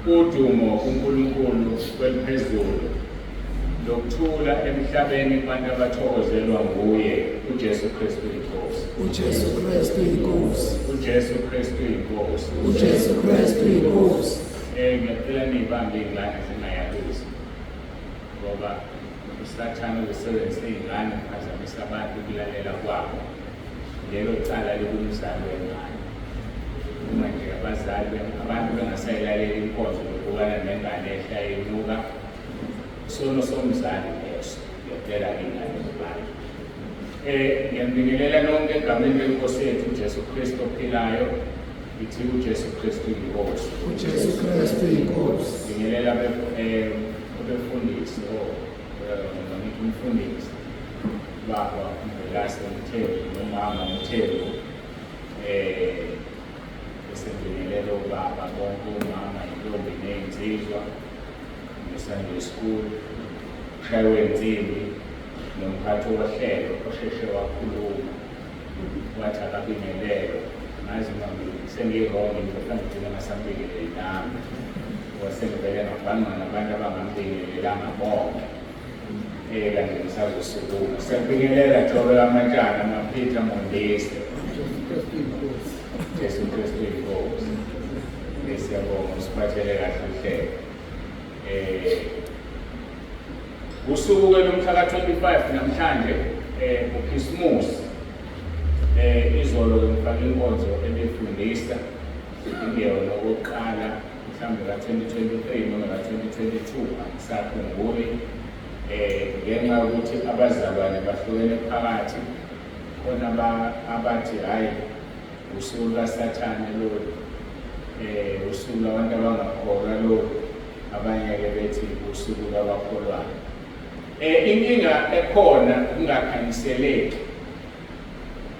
udumo kuNkulunkulu weliphezulu lokuthula emhlabeni kubantu abathokozelwa nguye uJesu Kristu inkosi. uJesu Kristu inkosi. uJesu Kristu inkosi. uJesu Kristu inkosi. Ngiyacela niyibambe iy'ngane zingayaluzi ngoba usathane usebenzisa iy'ngane kuphazamisa abantu ukulalela kwabo. Lelo cala likumzali wengane. Uma nje abazali abantu bengasayilaleli inkonzo lokubana nengane ehlaya inuka, isono somzali leso. Ngiyacela iy'ngane zibambe. Ngiyambingelela nonke egameni lenkosi yethu uJesu Kristu ophilayo. Ithi uJesu Kristu inkosi. uJesu Kristu inkosi. Ngibingelela abefundisi umfundisi baba uMvelase Mthembu nomama Mthembu. Besengibingelela ubaba bonke umama intombi ney'nsizwa nge-Sunday school uShayiwe Nsimbi nomphathi wohlelo osheshe wakhuluma wathi akabingelele. Ngazi sengirongi ngifuna ngigcine ngasambingeleli nami ngoba sengivele ngabhanqa nabantu abangambingelelanga bonke kanti ngisazosukuma. Siyabingelela Jobe Kamatshana noPeter Mondesi. Jesu Kristu inkosi. Siyabonga usiphathele kahle uhlelo. Usuku lomhla ka-25 namhlanje uKhisimusi. Izolo ngifake inkonzo ebefundisa ingeyona okokuqala mhlawumbe ka-2023 noma ka-2022 angisakhumbuli. Ngenxa yokuthi abazalwane bahlukene phakathi, khona abathi hhayi usuku lukaSathane lolu, usuku lwabantu abangakholwa lolu, abanye-ke bethi usuku lwabakholwayo. Inkinga ekhona ukungakhanyiseleki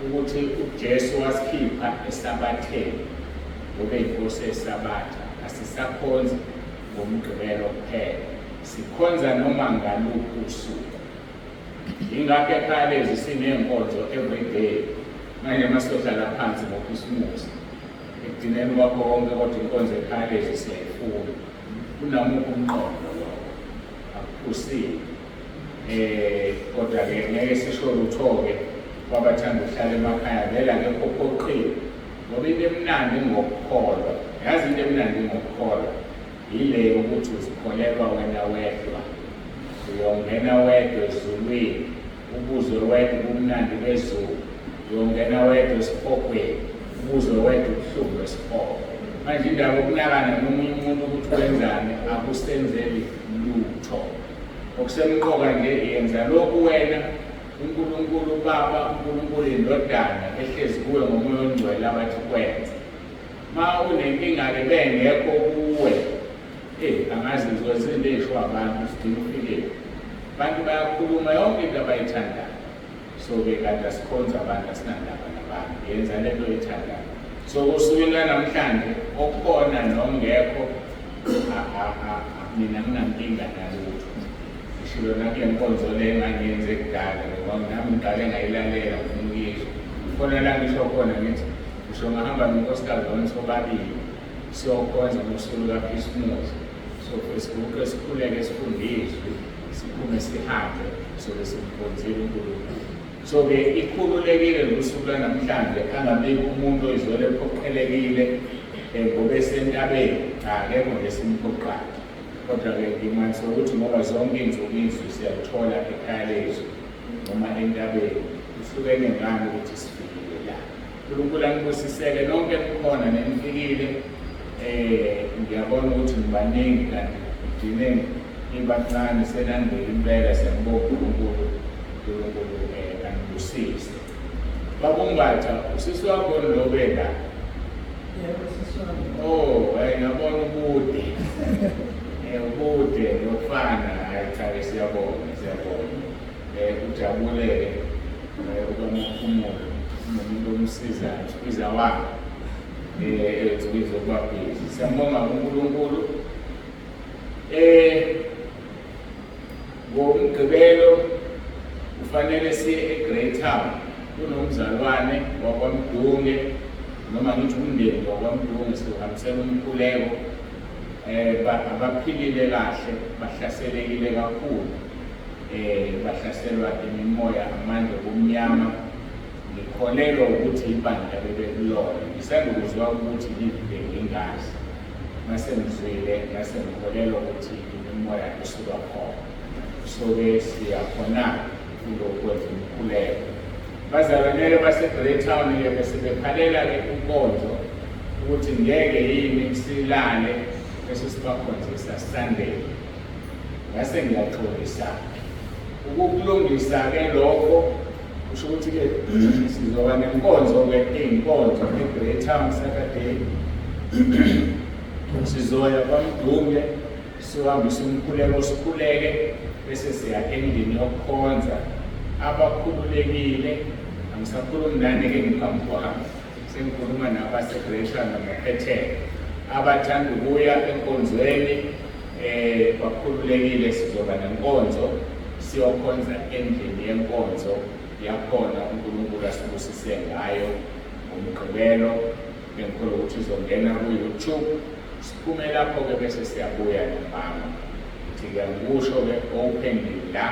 ukuthi uJesu wasikhipha esabatheni ngoba inkosi yesabatha. Asisakhonzi ngomgqibelo kuphela, sikhonza noma ngaluphi usuku. Ingakho ekhaya lezi siney'nkonzo everyday. Manje masohlala phansi ngoKhisimusi ekugcineni kwakho konke kodwa inkonzo ekhaya lezi siyayifuna. Kunamuphi umqondo lowo? Akuphusile. Kodwa-ke ngeke sisho lutho-ke kwabathanda ukuhlala emakhaya vele akekho phoqile ngoba into emnandi ngokukholwa. Yazi into emnandi ngokukholwa yile ukuthi uzikholelwa wena wedwa, uyongena wedwa ezulwini, ubuzwe wedwa ubumnandi bezulu, uyongena wedwa esiphokweni, ubuzwe wedwa ubuhlungu besiphoko. Manje indaba yokunakana nomunye umuntu ukuthi wenzani akusenzeli lutho. Okusemqoka nje yenza lokhu wena uNkulunkulu Baba, uNkulunkulu Indodana ehlezi kuwe ngomoya ongcwele abathi kwenza. Ma unenkinga-ke bengekho kuwe, angazi ngizozinto ey'sho abantu sidinga ufikile. Abantu bayakhuluma yonke into abayithandayo. So-ke kanti asikhonza abantu, asinandaba nabantu, yenza lento oyithandayo. So kusukwini lanamhlanje okhona nongekho, mina nginankinga nalutho. Ngishilo nakule nkonzo le engangiyenze kudala ngoba nami ngiqale ngayilalela ngifuna ukuyisho. Khona la ngisho khona ngithi ngisho ngahamba nonkosikazi wami sobabili siyokhonza ngosuku lukaKhisimusi. So sivuke sikhuleke sifundiswe, siphume sihambe sobe simkhonzile uNkulunkulu. So-ke ikhululekile ngosuku lwanamhlanje, angabikho umuntu oyizwele ephoqelekile ngoba esentabeni, akekho nje simphoqayo. Kodwa-ke ngimanise ukuthi ngoba zonke iy'nsuku siyalithola ekhaya lethu noma entabeni, kuhlukene ngani ukuthi sifikile la. uNkulunkulu anibusiseke nonke nikhona nenifikile. Ngiyabona ukuthi nibaningi kanti kugcine ibancane senandele impela. Siyambonga uNkulunkulu anibusise. Baba uMbatha, usisi wakho Ndlobe la? Yebo sisi wami. Ngiyabona ubude. Ubude nokufana, hayi cha siyabonga. Ujabuleke ukaMkhumulo nomuntu omsizayo usiza wakho zokuba busy. Siyambonga uNkulunkulu. Ngomgqibelo kufanele siye eGreytown. Kunomzalwane wakwaMdunge noma ngithi umndeni wakwaMdunge sizohambisela umkhuleko abaphilile kahle bahlaselekile kakhulu, bahlaselwa imimoya amandla obumnyama. Ngikholelwa ukuthi ibandla bebekulona, ngisandukuzwa ukuthi live ngingazi. Mase ngizwile ngase ngikholelwa ukuthi imimoya isuka khona. So-ke siyakhona ukwenza umkhuleko. Bazalwane base-Greytown-ke bese bekhalela-ke inkonzo ukuthi ngeke yini silale bese sibakhonzisa Sunday. Ngase ngiyaxolisa ukukulungisa-ke lokho kusho ukuthi-ke sizoba nenkonzo-ke iy'nkonzo e-Greytown Saturday. Sizoya kwaMdumbe siyohambisa umkhuleko sikhuleke bese siya endlini yokukhonza. Abakhululekile angisakhulumi nani-ke ngiphambi kwami, sengikhuluma nabase-Greytown nabaphetheke abathanda ukuya enkonzweni. Bakhululekile, sizoba nenkonzo siyokhonza endlini yenkonzo yakhona uNkulunkulu asibusise ngayo ngomgqibelo. Ngikholwa ukuthi uzongena ku-YouTube siphume lapho-ke bese siyabuya nembama.Thi-ke ngikusho-ke openly la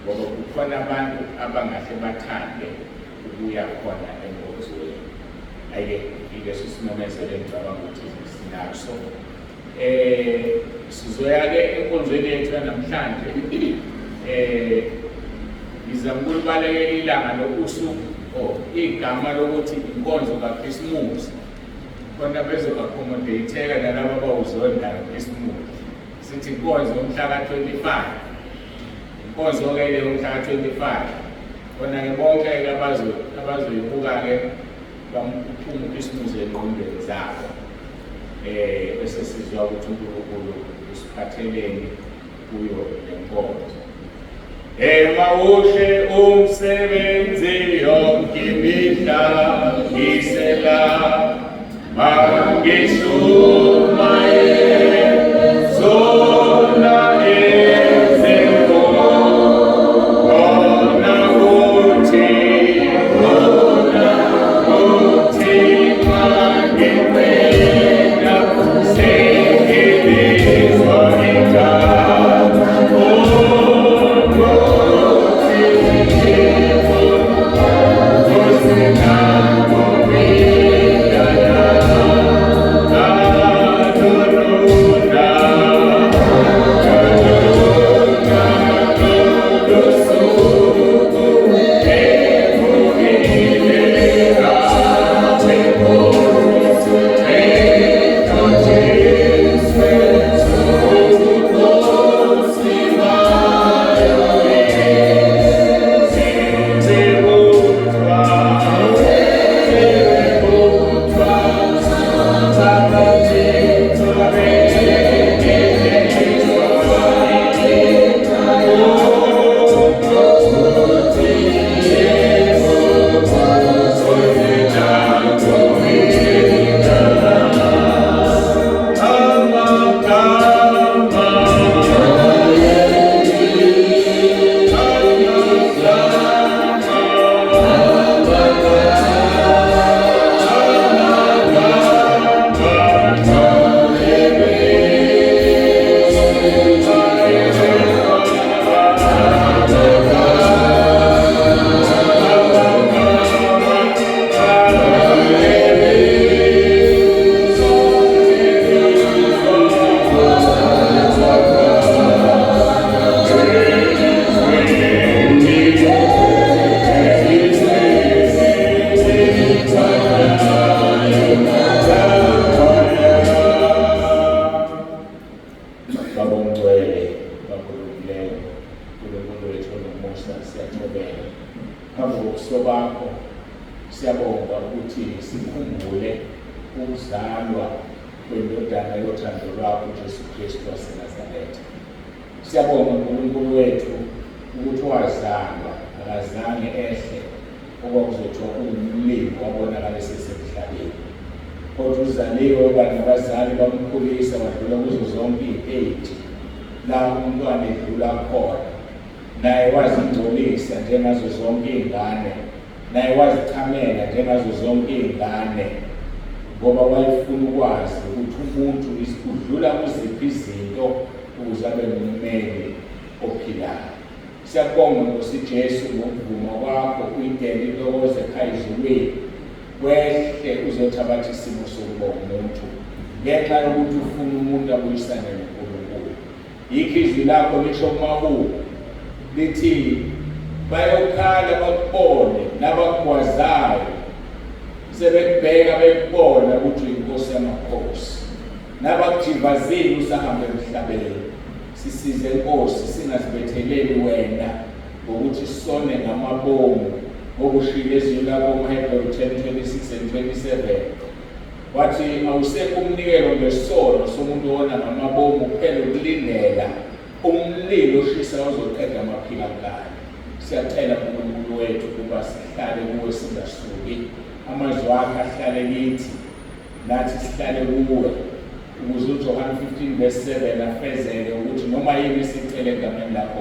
ngoba kukhona abantu abangahle bathande ukuya khona enkonzweni. Ayike ileso simemezelo engicabanga ukuthi sinaso. Sizoya-ke enkonzweni yethu yanamhlanje. Ngizama ukulibalekela ilanga lokusuku igama lokuthi inkonzo kaKhisimusi. Khona bezoaccommodateka nalabo abawuzondayo uKhisimusi. Sithi inkonzo yomhla ka-25. Inkonzo-ke le yomhla ka-25. Khona-ke bonke-ke abazoyibuka-ke bamphuma uKhisimusi engqondweni zabo. Bese sizwa ukuthi uNkulunkulu usiphatheleni kuyo le nkonzo. Mawushe umsebenzi yonke imihla ngisela mangishumayele zona ezimvo khona kuthi mangimela sengilizwa igama. Siyabonga ukuthi sikhumbule ukuzalwa kwendodana yothando lwakho uJesu Kristu waseNazaretha. Siyabonga uNkulunkulu wethu ukuthi wazalwa akazange ehle okwakuzothiwa ungumlimi wabonakala esesemhlabeni. Kodwa uzaliwe abantu abazali bamkhulisa wadlula kuzo zonke i-age la umntwana edlula khona. Naye wazingcolisa njengazo zonke iy'ngane, naye wazichamela njengazo zonke iy'ngane. ngoba wayefuna ukwazi ukuthi umuntu udlula kuziphi izinto ukuze abe ngummeli ophilayo. Siyabonga Nkosi Jesu ngokuvuma kwakho uyidele intokozo ekhaya ezulwini, wehle uzothabatha isimo sokuba umuntu ngenxa yokuthi ufuna umuntu abuyisane noNkulunkulu. Yikho izwi lakho lisho kuMahubo lithi bayokhala bakubone nabakugwazayo sebekubheka bekubona ukuthi uyinkosi yamakhosi, nabakujivazile usahambe emhlabeni. Sisize Nkosi singazibetheleli wena ngokuthi sone ngamabomu ngokushilo ezwi lakho uHebrew 10:26 and 27. Wathi awusekho umnikelo ngesono somuntu owona ngamabomu kuphela ukulindela umlilo oshisa ozoqeda amaphikankani. Siyacela uNkulunkulu wethu ukuba sihlale kuwe singasuki, amazwi akho ahlale kithi nathi sihlale kuwe, ukuze uJohn 15:7 afezele ukuthi noma yini sicele egameni lakho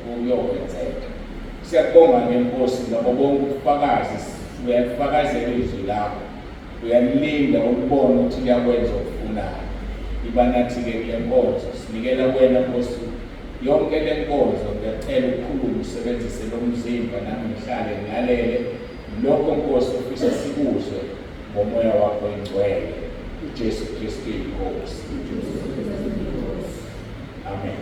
kuyokwenzeka. Siyabonga Nkosi ngabo bonke ubufakazi, uyafakazela izwi lakho, uyalilinda ukubona ukuthi liyakwenza okufunayo. Iba nathi-ke kule nkonzo sinikela wena Nkosi yonke le nkonzo. Ngiyacela ukukhuluma usebenzise lo mzimba nami ngihlale ngilalele lokho Nkosi ofisa sikuzwe ngomoya wakho engcwele. uJesu Kristu inkosi. Amen.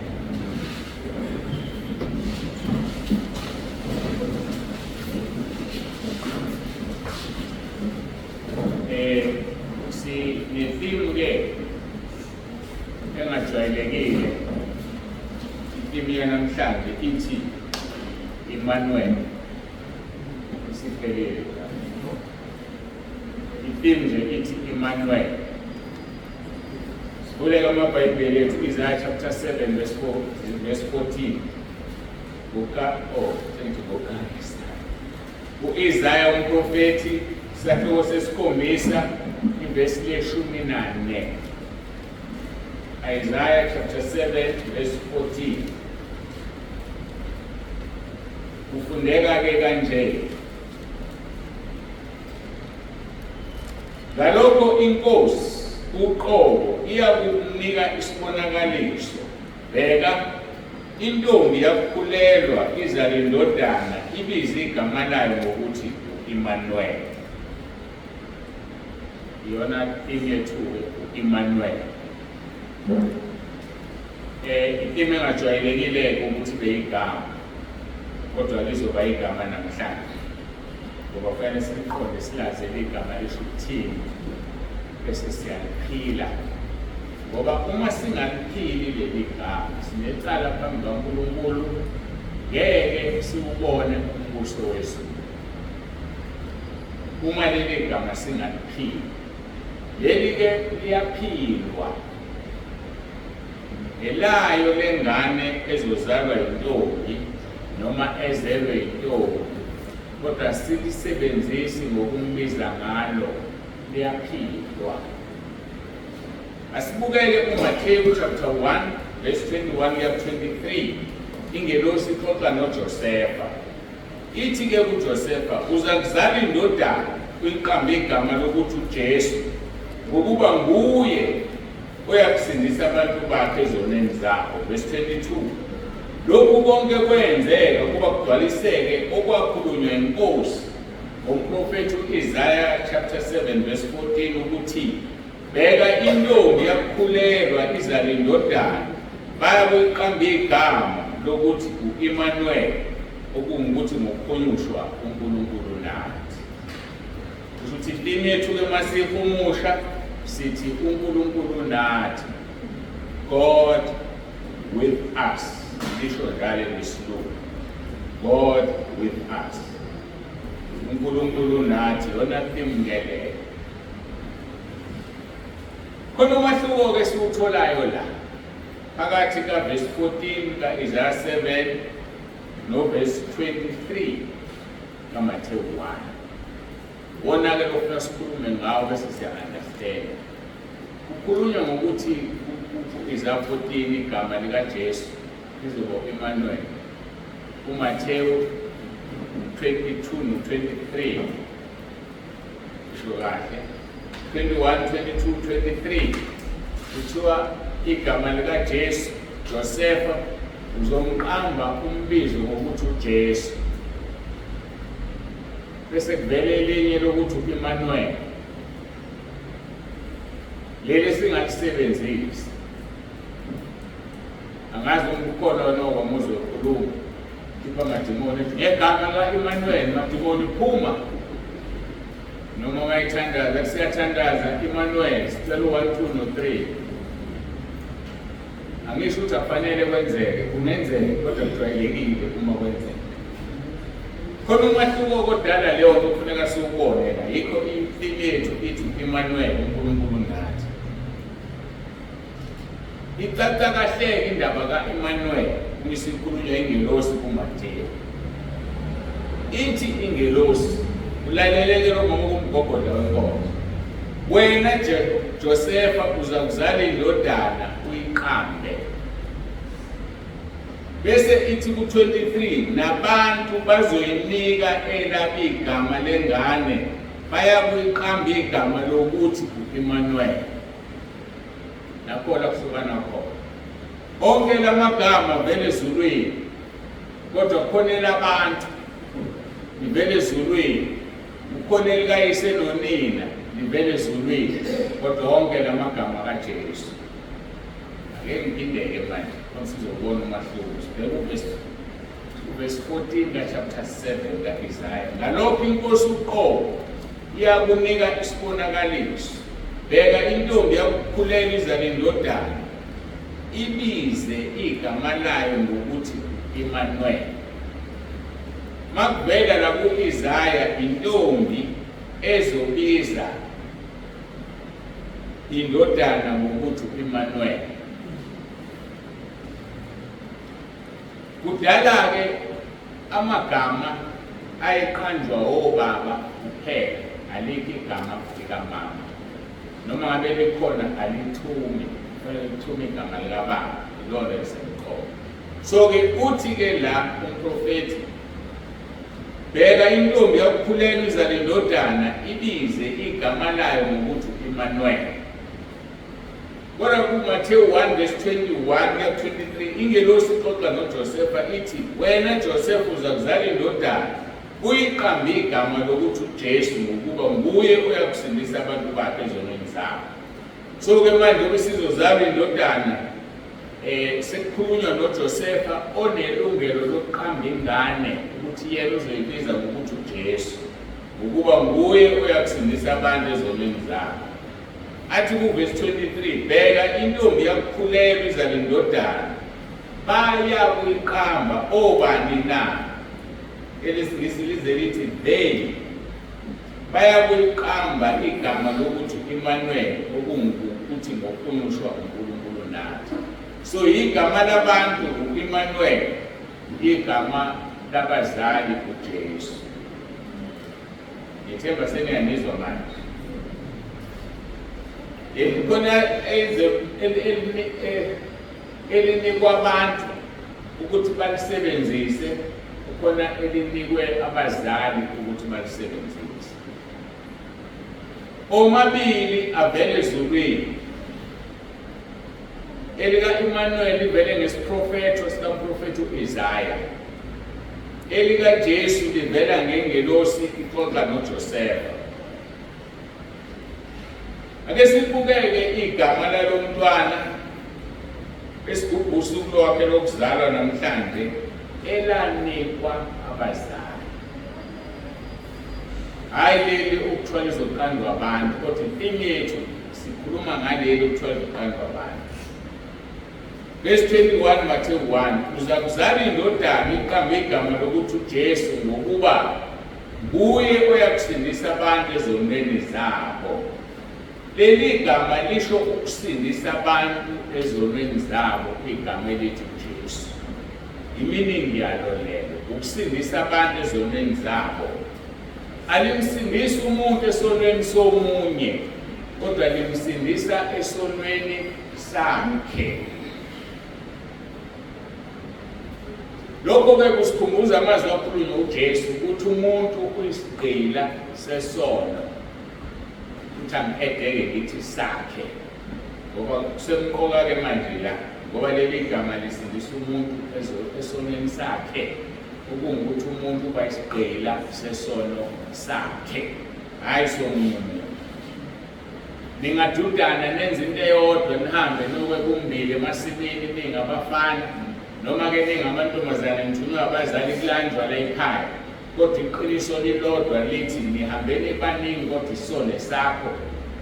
Netheme-ke engajwayelekile, itheme yanamhlanje ithi Emmanuel. Siphelele. Itheme nje ithi Emmanuel. Sivuleka amabhayibheli ethu Isaiah chapter 7 verse 14. U-Isaiah umprofethi isahluko sesikhombisa ivesi le-14. Isaiah chapter 7 verse 14. Kufundeka-ke kanje: ngalokho inkosi uqobo iyakunika isibonakaliso. Bheka, intombi yakhulelwa izale indodana, ibize igama layo ngokuthi Emmanuel. Iyona itheme yethu-ke, Emmanuel. Itheme engajwayelekile ukuthi beyigama, kodwa lizoba igama namhlanje ngoba kufanele siliqonde silazele igama lisho ukuthini bese siyaliphila. Ngoba uma singaliphili leli gama sinecala phambi kaNkulunkulu, ngeke siwubone umbuso wezulu. Uma leli gama singaliphili, leli-ke liyaphilwa. Elayo lengane ezozalwa yintombi noma ezelwe yintombi, kodwa silisebenzisi ngokumbiza ngalo, liyaphilwa. Asibukeke uMathewu chapter 1 verse 21 kuya 23. Ingelosi ixoxa noJosefa. Ithi-ke kuJosefa, uza kuzala indodana uyiqambe igama lokuthi uJesu, ngokuba nguye oyakusindisa abantu bakhe ezoneni zabo. Verse 22. Lokhu konke kwenzeka kuba kugcwaliseke okwakhulunywa inkosi ngomprofethi u-Isaiah chapter 7 verse 14 ukuthi, bheka, intombi yakhulelwa izale indodana, bayakuyiqamba igama lokuthi u-Emmanuel, okungukuthi ngokukhonyushwa uNkulunkulu nathi. Kusho ukuthi itheme yethu-ke masiyihumusha sithi uNkulunkulu nathi, God with us. Lisho njalo lesilungu, God with us. uNkulunkulu nathi, yona theme ngeleyo. Khona umahluko-ke siwutholayo la phakathi kaverse 14 ka-Isaiah 7 noverse 23 kaMathewu 1. Wona-ke lokufuna sikhulume ngawo bese siya-understand. Kukhulunywa ngokuthi u-Isaiah 14 igama likaJesu lizoba Emmanuel. uMathewu 22 no 23 isho kahle 21, 22, 23 kuthiwa igama likaJesu Josefa uzomqamba umbizo ngokuthi uJesu, bese kuvele elinye lokuthi uEmmanuel. Leli singalisebenzisi, angazi umkhona noma umuzwe okhuluma khipha amadimoni ethi ngegama likaEmmanuel amadimoni phuma, noma ungayithandaza siyathandaza Emmanuel sicela u-1, 2 no-3. Angisho ukuthi afanele kwenzeke, kungenzeka kodwa kujwayelekile uma kwenzeka. Khona umahluko kodala leyo nto kufuneka siwubone la, yikho impilo yethu ithi Emmanuel uNkulunkulu nathi. Icaca kahle indaba kaEmmanuel umisikhulunywa ingelosi kuMateyu. Ithi ingelosi ulaleleke lo ngoma kumgogodla wenkomo. Wena Josefa uzakuzala indodana uyiqambe. Bese ithi ku-23 nabantu bazoyinika elabo igama lengane, bayakuyiqamba igama lokuthi uEmmanuel. Nakho la kuhlukana khona. Onke lamagama vele ezulwini, kodwa kukhonela abantu livele ezulwini, kukhona elikayise nonina livele ezulwini, kodwa wonke lamagama kaJesu. Ake ngipindeke manje sizobona umahluko. Sibheke verse 14 ka-chapter 7 ka-Isaya. Ngalokho inkosi uqobo iyakunika isibonakaliso. Bheka, intombi yakukhulela izale indodana, ibize igama layo ngokuthi Emmanuel. Makuvela la ku-Isaya intombi ezobiza indodana ngokuthi Emmanuel. Kudala-ke amagama ayeqanjwa obaba kuphela, alikho igama likamama. Noma ngabe likhona alithumi, kufanele lithume igama likababa, ilona elisemqoka. So-ke uthi-ke la umprofethi, bheka intombi yakukhulela izale indodana, ibize igama layo ngokuthi Emmanuel. Kodwa kuMateyu 1 verse 21-23 ingelosi ixoxa noJosefa ithi, wena Josefa uzakuzala indodana, uyiqambe igama lokuthi uJesu ngokuba nguye oyakusindisa abantu bakhe ezonweni zabo. So-ke manje obesizozala indodana, sekukhulunywa noJosefa onelungelo lokuqamba ingane ukuthi yena uzoyibiza ngokuthi uJesu, ukuba nguye oyakusindisa abantu ezonweni zabo. Athi ku-verse 23, bheka intombi yakukhulela izale indodana, bayakuyiqamba obani na? ElesiNgisi lize lithi they. Bayakuyiqamba igama lokuthi Emmanuel, okungukuthi ngokuqunishwa uNkulunkulu nathi. So igama labantu uEmmanuel, igama labazali uJesu. Ngithemba seniyanizwa manje. Khona elinikwa abantu ukuthi balisebenzise, khona elinikwe abazali ukuthi balisebenzise. Omabili avele ezulwini. Elika-Emmanuel livele ngesiprofetho sikaprofethi u-Isaya. ElikaJesu livela ngengelosi ixoxa noJosefa. Ake sibukeke igama lalo mntwana esigubha usuku lwakhe lokuzalwa namhlanje elanikwa abazali. Hayi leli okuthiwa lizoqanjwa abantu, kodwa impilo yethu sikhuluma ngaleli okuthiwa lizoqanjwa abantu. Verse 21 Mateyu 1, uzakuzala indodana iqambe igama lokuthi uJesu ngokuba nguye oyakusindisa abantu ezonweni zabo. Leli gama lisho ukusindisa abantu ezonweni zabo, igama elithi uJesu. Iminingi yalo lelo, ukusindisa abantu ezonweni zabo. Alimsindisi umuntu esonweni somunye, kodwa limsindisa esonweni sakhe. Lokho-ke kusikhumbuza amazwi akhulunywa uJesu ukuthi umuntu uyisigqila sesono. ukuthi angihedeke ngithi sakhe, ngoba kusemqoka-ke manje la, ngoba leli gama lisindisa umuntu esonweni sakhe, okungukuthi umuntu uba isigqila sesono sakhe, hhayi somunye umuntu. Ningadudana nenze into eyodwa, nihambe nobe kumbili emasimini ningabafana, noma-ke ningamantombazane nithunywe abazali kulanjwa la ekhaya, kodwa iqiniso lilodwa lithi nihambeni baningi kodwa isono sakho,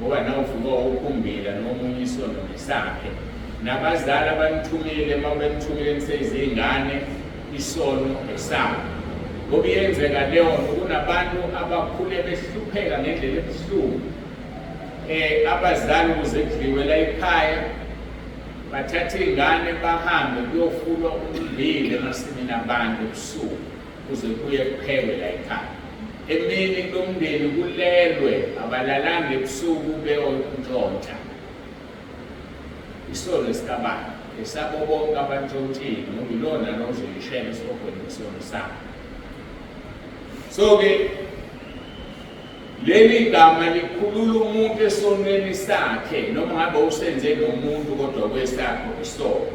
ngoba nawe uvuka ukhumbila nomunye isono nesakhe. Nabazali abanithumile uma benithumile niseyizingane isono esakho. Ngoba iyenzeka leyo nto, kunabantu abakhule behlupheka ngendlela ebuhlungu. Abazali ukuze kudliwe la ekhaya bathatha iy'ngane bahambe kuyofuna ummbila emasimini abantu ebusuku kuze kuye kuphekwe la ekhaya. Emini lomndeni kulelwe, abalalanga ebusuku beyontshontsha. Isono sikabani esabo bonke abantshontshile, ngoba ilona lozishele sokwenza isono sakho. So-ke leli gama likhulula umuntu esonweni sakhe, noma ngabe usenze nomuntu kodwa kwesakho isono.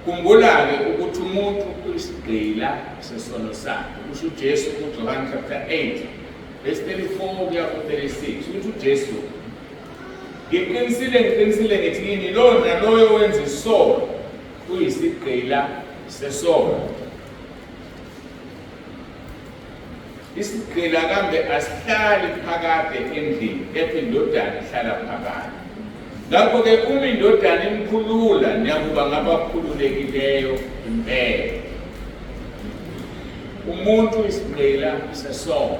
Khumbula-ke ukuthi umuntu uyisigqila sesono sakhe. Kusho uJesu kuJohane chapter 8 verse 34 kuya ku-36 ukuthi uJesu, ngiqinisile ngithi kini, lowo naloyo wenza isono uyisigqila sesono. Isigqila kambe asihlali phakade endlini, kepha indodana ihlala phakade. Ngakho-ke uma indodana imkhulula, niyakuba ngabakhululekileyo impela. Umuntu isigqila sesono.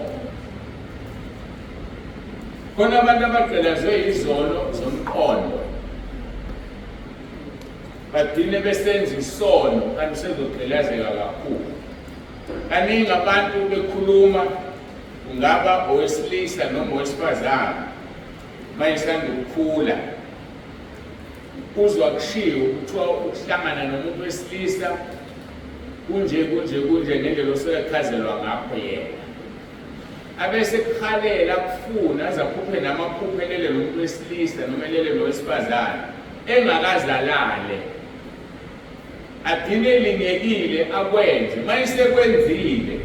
Khona abantu abagqilazwe izono zomqondo, bagcine besenza isono kanti sezogqilazeka kakhulu. Kaningi abantu bekhuluma, kungaba owesilisa noma owesifazane, mayisanda ukukhula, uzwa kushiwo kuthiwa ukuhlangana nomuntu wesilisa kunje ngendlela osechazelwa ngakho yena. Abese kukhalela kufuna aze akhuphe namaphupho elele nomuntu wesilisa noma elele nowesifazane engakazalale, agcine elingekile akwenze. Mayisekwenzile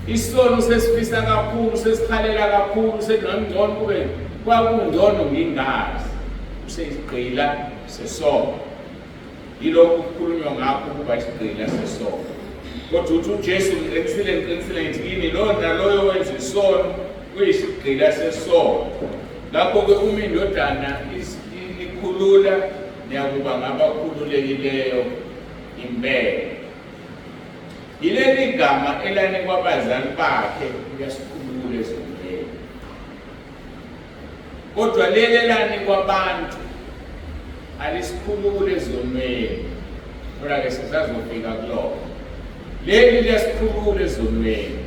isono sesifisa kakhulu, sesikhalela kakhulu, sekungcono kube kwakungcono ngingazi, useyisigqila sesono. Yilokhu kukhulunywa ngakho ukuba isigqila sesono. Kodwa uthi uJesu, ngiqinisile ngithi kini, lowo naloyo wenza isono uyisigqila sesono. Ngakho-ke uma indodana ikhulula, niyakuba ngabakhululekileyo impela. Yileli gama elanikwa abazali bakhe uyasikhulula ezintweni, kodwa leli elanikwa abantu alisikhulule ezonweni. Kodwa-ke sisazofika kulokho. Leli liyasikhulula ezonweni.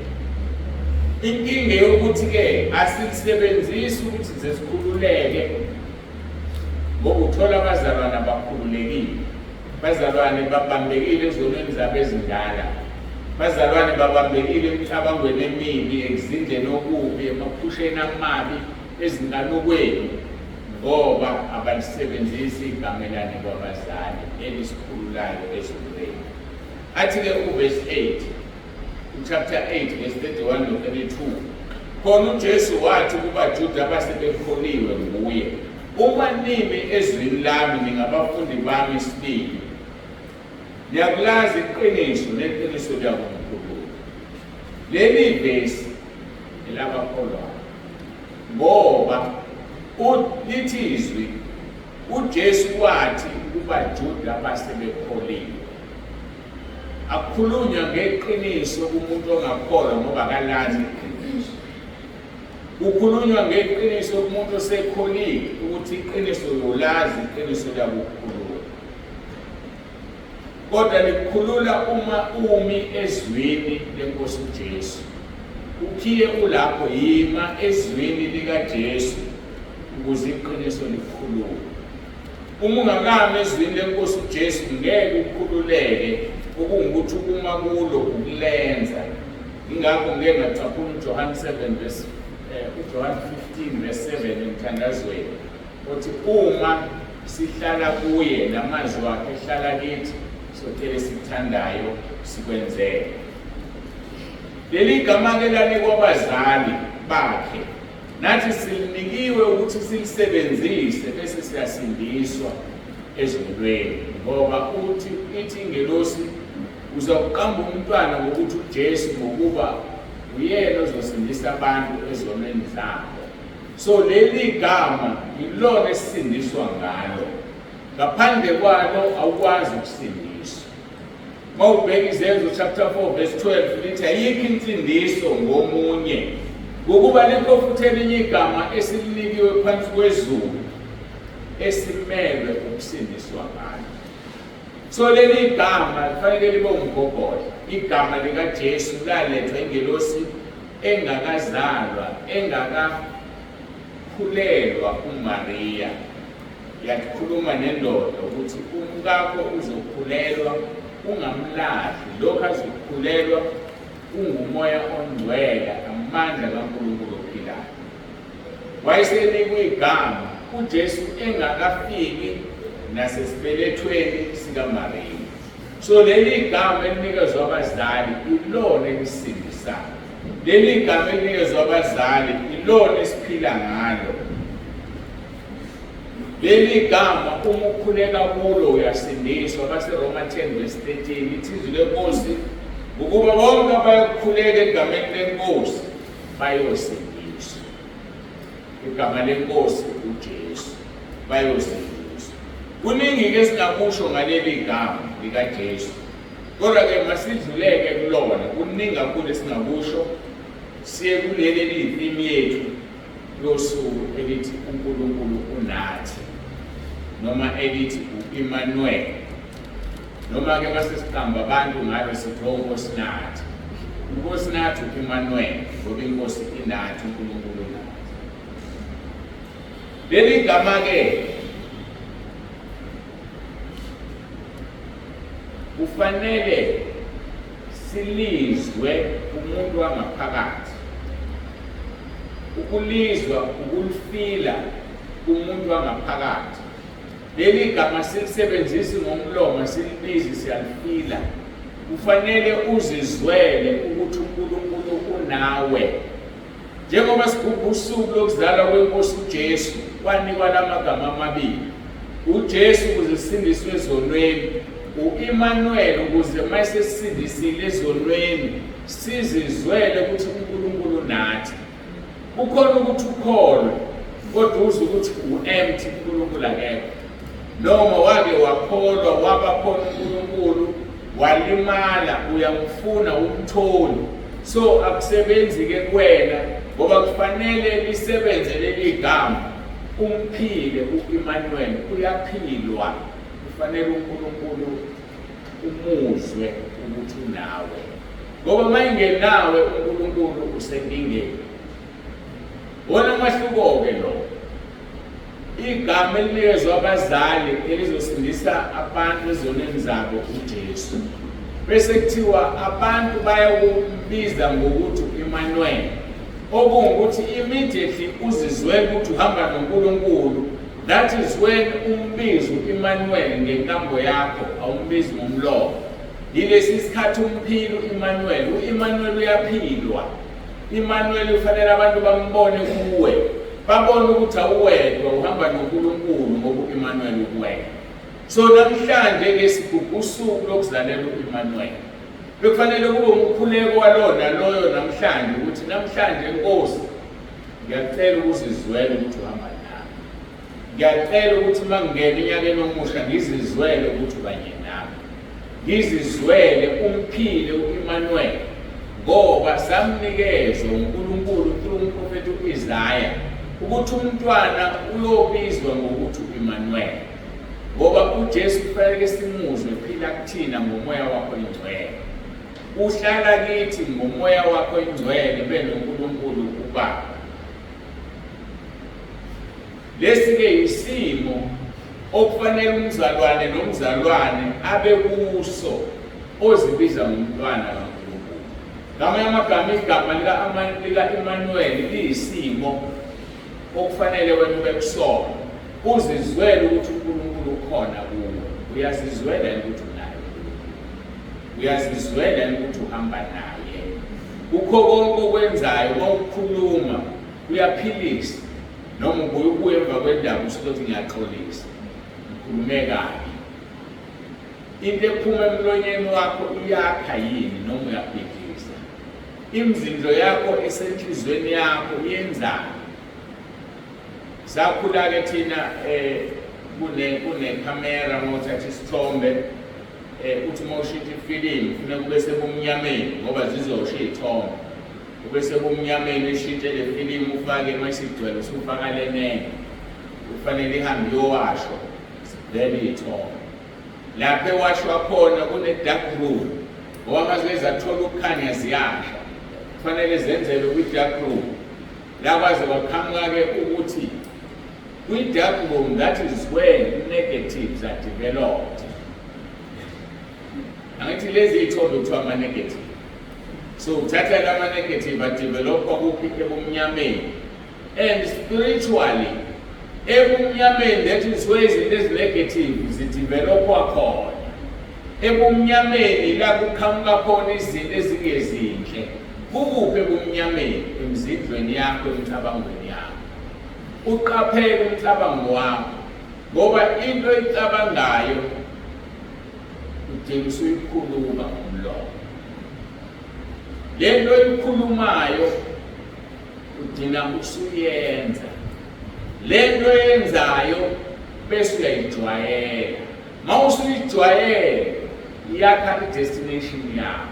Inkinga yokuthi-ke asilisebenzisi ukuthi sesikhululeke, ngoba uthola abazalwane abakhululekile, abazalwane babambekile ezonweni zabo ezindala, abazalwane babambekile emicabangweni emibi, ekuzindleni okubi, emaphusheni amabi, ezinganukweni, ngoba abalisebenzisi igama elanikwa abazali elisikhululayo ezonweni. Athi-ke uverse 8, chapter 8 verse 31 no 32, khona uJesu wathi kubaJuda abasebekholiwe nguye, uma nimi ezwini lami ningabafundi bami sibili, niyakulazi iqiniso neqiniso liyakuNkulunkulu. Leli verse elabakholwayo, ngoba lithi izwi uJesu wathi kubaJuda abasebekholiwe. Akukhulunywa ngeqiniso kumuntu ongakholwa ngoba akalazi iqiniso. Kukhulunywa ngeqiniso kumuntu osekholile ukuthi iqiniso yolazi, iqiniso liyakukhulula. Kodwa likhulula uma umi ezwini lenkosi uJesu. Ukhiye ulapho, yima ezwini likaJesu ukuze iqiniso likhulule. Uma ungakami ezwini lenkosi uJesu ngeke ukhululeke, okungukuthi ukuma kulo ukulenza. Ingakho ngeke ngacaphuna uJohane 7 verse John 15:7 emthandazweni uthi uma sihlala kuye namazwi akhe ehlala kithi sothele sithandayo sikwenzele. Leli gama ke lanikwa abazali bakhe nathi silinikiwe ukuthi silisebenzise bese siyasindiswa ezulwini ngoba ithi ingelosi uzawuqamba umntwana ngokuthi uJesu ngokuba uyena ozosindisa abantu ezonweni zabo. So leli gama yilona esindiswa ngalo, ngaphandle kwalo awukwazi ukusindiswa. Mawubheka Izenzo chapter 4:12 lithi ayikho insindiso ngomunye ngokuba liphofuthe elinye igama esilinikiwe phansi kwezulu esimelwe ukusindiswa ngalo. So leli gama kufanele libe umgogodla. Igama likaJesu lalethwa ingelosi engakazalwa engakakhulelwa uMaria. Yakhuluma nendoda ukuthi umkakho uzokhulelwa ungamlahli, lokho azokhulelwa ungumoya ongcwele, amandla kaNkulunkulu ophilayo. Wayesenikwe igama uJesu engakafiki nasesibelethweni sikaMaria. So leli gama elinikezwa abazali ilona elisindisayo. Leli gama elinikezwa abazali ilona esiphila ngalo. Leli gama uma ukhuleka kulo uyasindiswa. BaseRoma 10:13 ithi izwi lenkosi ukuba bonke abayokhuleka egameni lenkosi bayosindiswa. Igama lenkosi uJesu bayosindiswa. Kuningi ke singakusho ngaleli gama likaJesu, kodwa ke masidluleke kulona. Kuningi kakhulu esingakusho. Siye kuleli eliyithimi yethu yosuku elithi uNkulunkulu unathi, noma elithi uImmanuel, noma ke masesiqamba abantu ngabe sithi uNkosi nathi. uNkosi nathi uImmanuel ngoba inkosi inathi, uNkulunkulu nathi. Leli gama ke kufanele silizwe umuntu wangaphakathi. Ukulizwa, ukulifila umuntu wangaphakathi. Leli gama silisebenzisi ngomlomo, silibizi siyalifila. Kufanele uzizwele ukuthi uNkulunkulu unawe. Njengoba sigubha usuku lokuzalwa kwenkosi uJesu, kwanikwa lamagama amabili. uJesu ukuze sisindiswe ezonweni, uImmanuel ukuze mayesesindisile ezonweni sizizwele ukuthi uNkulunkulu nathi. Kukhona ukuthi ukholwe kodwa uzwe ukuthi u-empty, uNkulunkulu akekho. Noma wake wakholwa waba khona uNkulunkulu walimala, uyamfuna umtholi. So akusebenzi ke kuwena ngoba kufanele lisebenze leli gama. Umphile uImmanuel, uyaphilwa. Kufanele uNkulunkulu umuzwe ukuthi unawe, ngoba mayingenawe uNkulunkulu usenkingeni. Wona mahluko-ke lo. Igama elinikezwa abazali elizosindisa abantu ezonweni zabo uJesu. Bese kuthiwa abantu bayakubiza ngokuthi uImmanuel. Okungukuthi immediately uzizwele ukuthi uhamba noNkulunkulu. That is when umbizo uImmanuel ngenkambo yakho, awumbizi ngomlomo. Yilesi isikhathi umphilo uImmanuel. uImmanuel uyaphilwa. Immanuel ufanele abantu bambone kuwe, babone ukuthi awuwedwa uhamba noNkulunkulu ngoba uImmanuel ukuwedwa. So namhlanje ke sigubha usuku lokuzalelwa uImmanuel. Bekufanele kube umkhuleko walona loyo namhlanje ukuthi namhlanje Nkosi ngiyacela ukuzizwela ukuthi uhamba nami. Ngiyacela ukuthi mangingena enyakeni omusha ngizizwele ukuthi ubanye nami. Ngizizwele umphile uImmanuel. Ngoba samnikezwa uNkulunkulu through umprofeti uIsaya ukuthi umntwana uyobizwa ngokuthi uImmanuel. Ngoba uJesu kufanele simuzwe phila kuthina ngomoya wakho oyingcwele. Uhlala kithi ngomoya wakho oyingcwele benoNkulunkulu uBaba. Lesi ke isimo okufanele umzalwane nomzalwane abe kuso ozibiza ngomntwana kaNkulunkulu. ngamanye amagama igama lika-Emmanuel liyisimo okufanele wena ube kusona uzizwele ukuthi uNkulunkulu ukhona kuwe. Uyazizwela ukuthi unaye, uyazizwela ukuthi uhamba naye. Ukho konke okwenzayo mawukhuluma uyaphilisa, noma ubuye emva kwendaba usithi ngiyaxolisa, ngikhulume kabi. Into ephuma emlonyeni wakho iyakha yini noma uyabhidliza? Imizindlo yakho esenhlizweni yakho iyenzani? Sakhula-ke thina kune-camera mawuthatha isithombe uthi mawushintsha ifilimu kufuneka kube sebumnyameni ngoba zizosho iy'thombe. Kube sebumnyameni ishintshe le filimu ufake mayisigcwele usufaka lenene. Kufanele ihambe iyowashwa then iy'thombe. Lapho ewashwa khona kune-dark room ngoba mazibe zathola ukukhanya ziyasha. Kufanele zenzelwe kwi-dark room. La kwaze kwaqhamuka-ke ukuthi kwi-dark room, that is where negatives are developed. Angithi lezi iy'thombe kuthiwa ama-negative. So uthatha lama-negative adevelopwa kuphi? Ebumnyameni. And spiritually, ebumnyameni, that is where izinto ezi-negative zidevelopwa khona. Ebumnyameni la kuqhamuka khona izinto ezingezinhle. Kukuphi ebumnyameni? Emzindlweni yakho, emcabangweni yakho. Uqaphele umcabango wakho ngoba into oyicabangayo udinga usuyikhuluma ngomlomo. Le nto oyikhulumayo udinga usuyenza. Le nto oyenzayo bese uyayijwayela. Ma usuyijwayele iyakha i-destination yakho.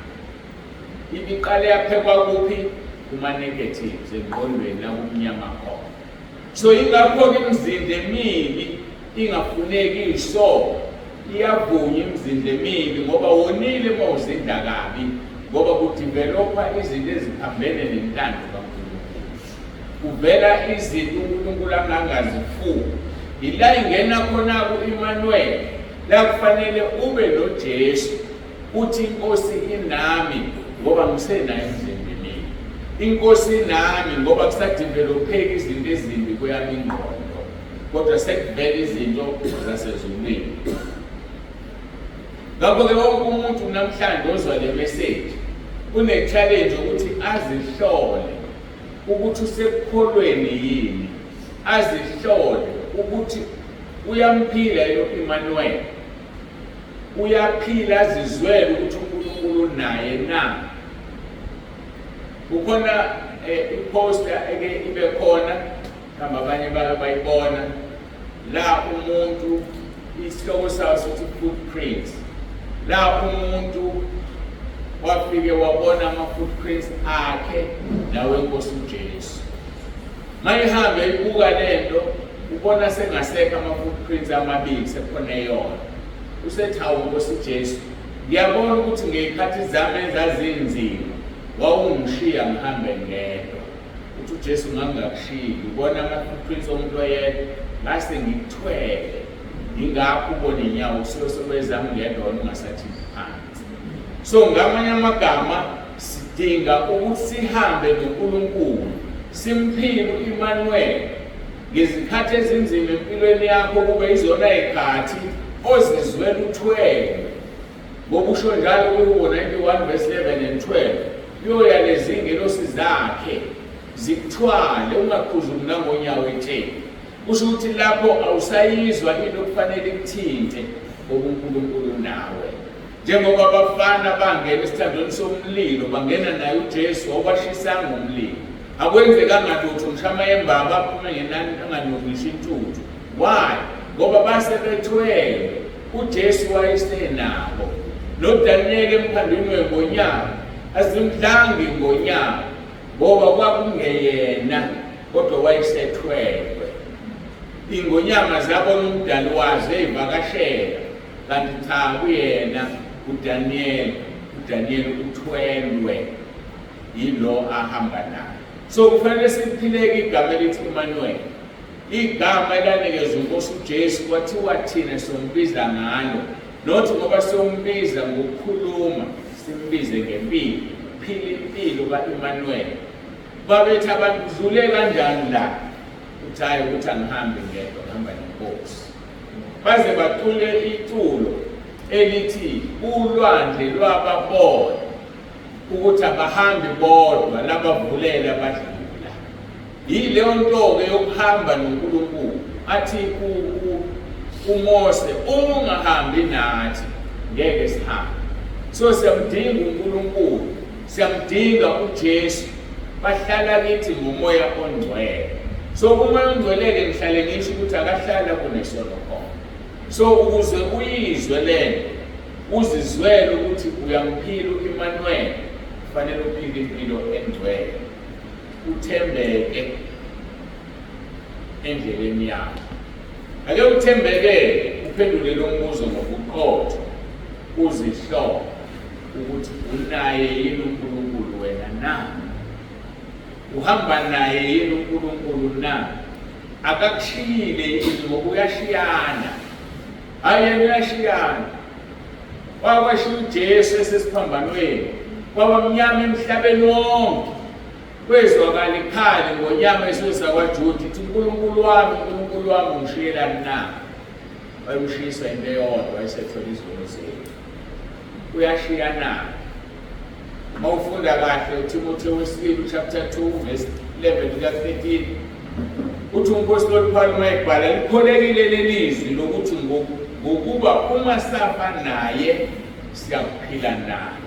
Ibiqale yaphekwa kuphi? Kuma-negatives engqondweni nakumnyama khona. So ingakho-ke imizindlo emibi ingafuneki iyisoka, iyavunywa imizindlo emibi ngoba wonile uma uzinda kabi ngoba kudevelopha izinto eziphambene nentando kaNkulunkulu. Kuvela izinto uNkulunkulu angangazifuni. Ila ingena khona ku-Emmanuel la kufanele ube noJesu uthi inkosi inami ngoba ngisenayo imizindlo emibi. Inkosi nami ngoba kusadevelopheka izinto ezimbi kweyami ingqondo kodwa sekuvela izinto zasezulwini. Ngakho-ke wonke umuntu namhlanje ozwa le message une-challenge ukuthi azihlole ukuthi usekukholweni yini, azihlole ukuthi uyamphila yilo Emmanuel, uyaphila azizwele ukuthi uNkulunkulu naye na. Kukhona i-poster eke ibe khona kamba abanye bayibona la umuntu isihloko sawo sithi footprints. La umuntu wafike wabona ama-footprints akhe nawe Nkosi uJesu. Mayihambe ibuka lento ubona sengasekho ama-footprints amabili sekhona eyona. Usethi hawu Nkosi uJesu, ngiyabona ukuthi ngey'khathi zami ezazinzima wawungishiya ngihambe ngedwa. Uthi uJesu ngangingakushiyi, ubona ama-footprints omuntu oyedwa ngase ngikuthwele. Ingakho ubona inyawo sokwezami ngedwa ungasathi phansi. So ngamanye amagama sidinga ukuthi sihambe noNkulunkulu, simphile u-Emmanuel ngezikhathi ezinzima empilweni yakho kube izona y'khathi ozizwela uthwele. Ngoba usho njalo ku-91 verse 11 and 12 uyoya lezi ngelosi zakhe zikuthwale ungakhuzumi nangonyawo etsheni. Kusho ukuthi lapho awusayizwa into okufanele ikuthinte ngoba uNkulunkulu nawe. Njengoba abafana bangena esithandweni somlilo bangena naye uJesu wabashisanga umlilo. Akwenzekanga lutho mshama yembaba aphume ngenani anganokisha intuthu. Why? Ngoba basebethwele uJesu wayesenabo. NoDaniel emphandweni wengonyama azimdlangi ngonyama ngoba kwakungeyena kodwa wayesethwele. Ingonyama zabona umdali wazo ey'vakashela kanti cha kuyena uDaniel uthwelwe yilo ahamba naye. So kufanele siphileke igama elithi Emmanuel, igama elanikezwa uNkosi uJesu kwathiwa thina sombiza ngalo, nothi ngoba sombiza ngokukhuluma simbize ngempilo. ngiphila impilo ka-Emmanuel. Babethi abantu udlule kanjani la? Uthi hayi ukuthi angihambi ngedwa, ngihamba nenkosi. Baze bacule iculo elithi ulwandle lwababona ukuthi abahambi bodwa labavulela badlula. Yileyo nto-ke yokuhamba noNkulunkulu. Athi uMose, ungahambi nathi ngeke sihambe. So siyamdinga uNkulunkulu, siyamdinga uJesu, bahlala kithi ngomoya ongcwele. So umoya ongcwele-ke ngihlale ngisho ukuthi akahlala kunesono khona. So ukuze uyizwe lento, uzizwele ukuthi uyamphila uEmmanuel, kufanele uphile impilo engcwele, uthembeke endleleni yakho. Ake uthembeke, uphendule lo mbuzo ngobuqotho, uzihlole ukuthi unaye yini uNkulunkulu wena na? Uhamba naye yini uNkulunkulu na? Akakushiyile yini ngoba uyashiyana? Hayi uyashiyana. Wakwashiya uJesu esesiphambanweni, kwaba mnyama emhlabeni wonke. Kwezwakala ikhali ngonyama esesakwaJuda ithi uNkulunkulu wami, uNkulunkulu wami ungishiyelani na? Bayimshisa into eyodwa esethola izono zethu. Uyashiyana. Mawufunda kahle uTimotheo wesibili chapter 2 verse 11-13 uthi umpostoli Paul mayibhala likholekile lelizwi lokuthi ngokuba uma safa naye siyaphila naye.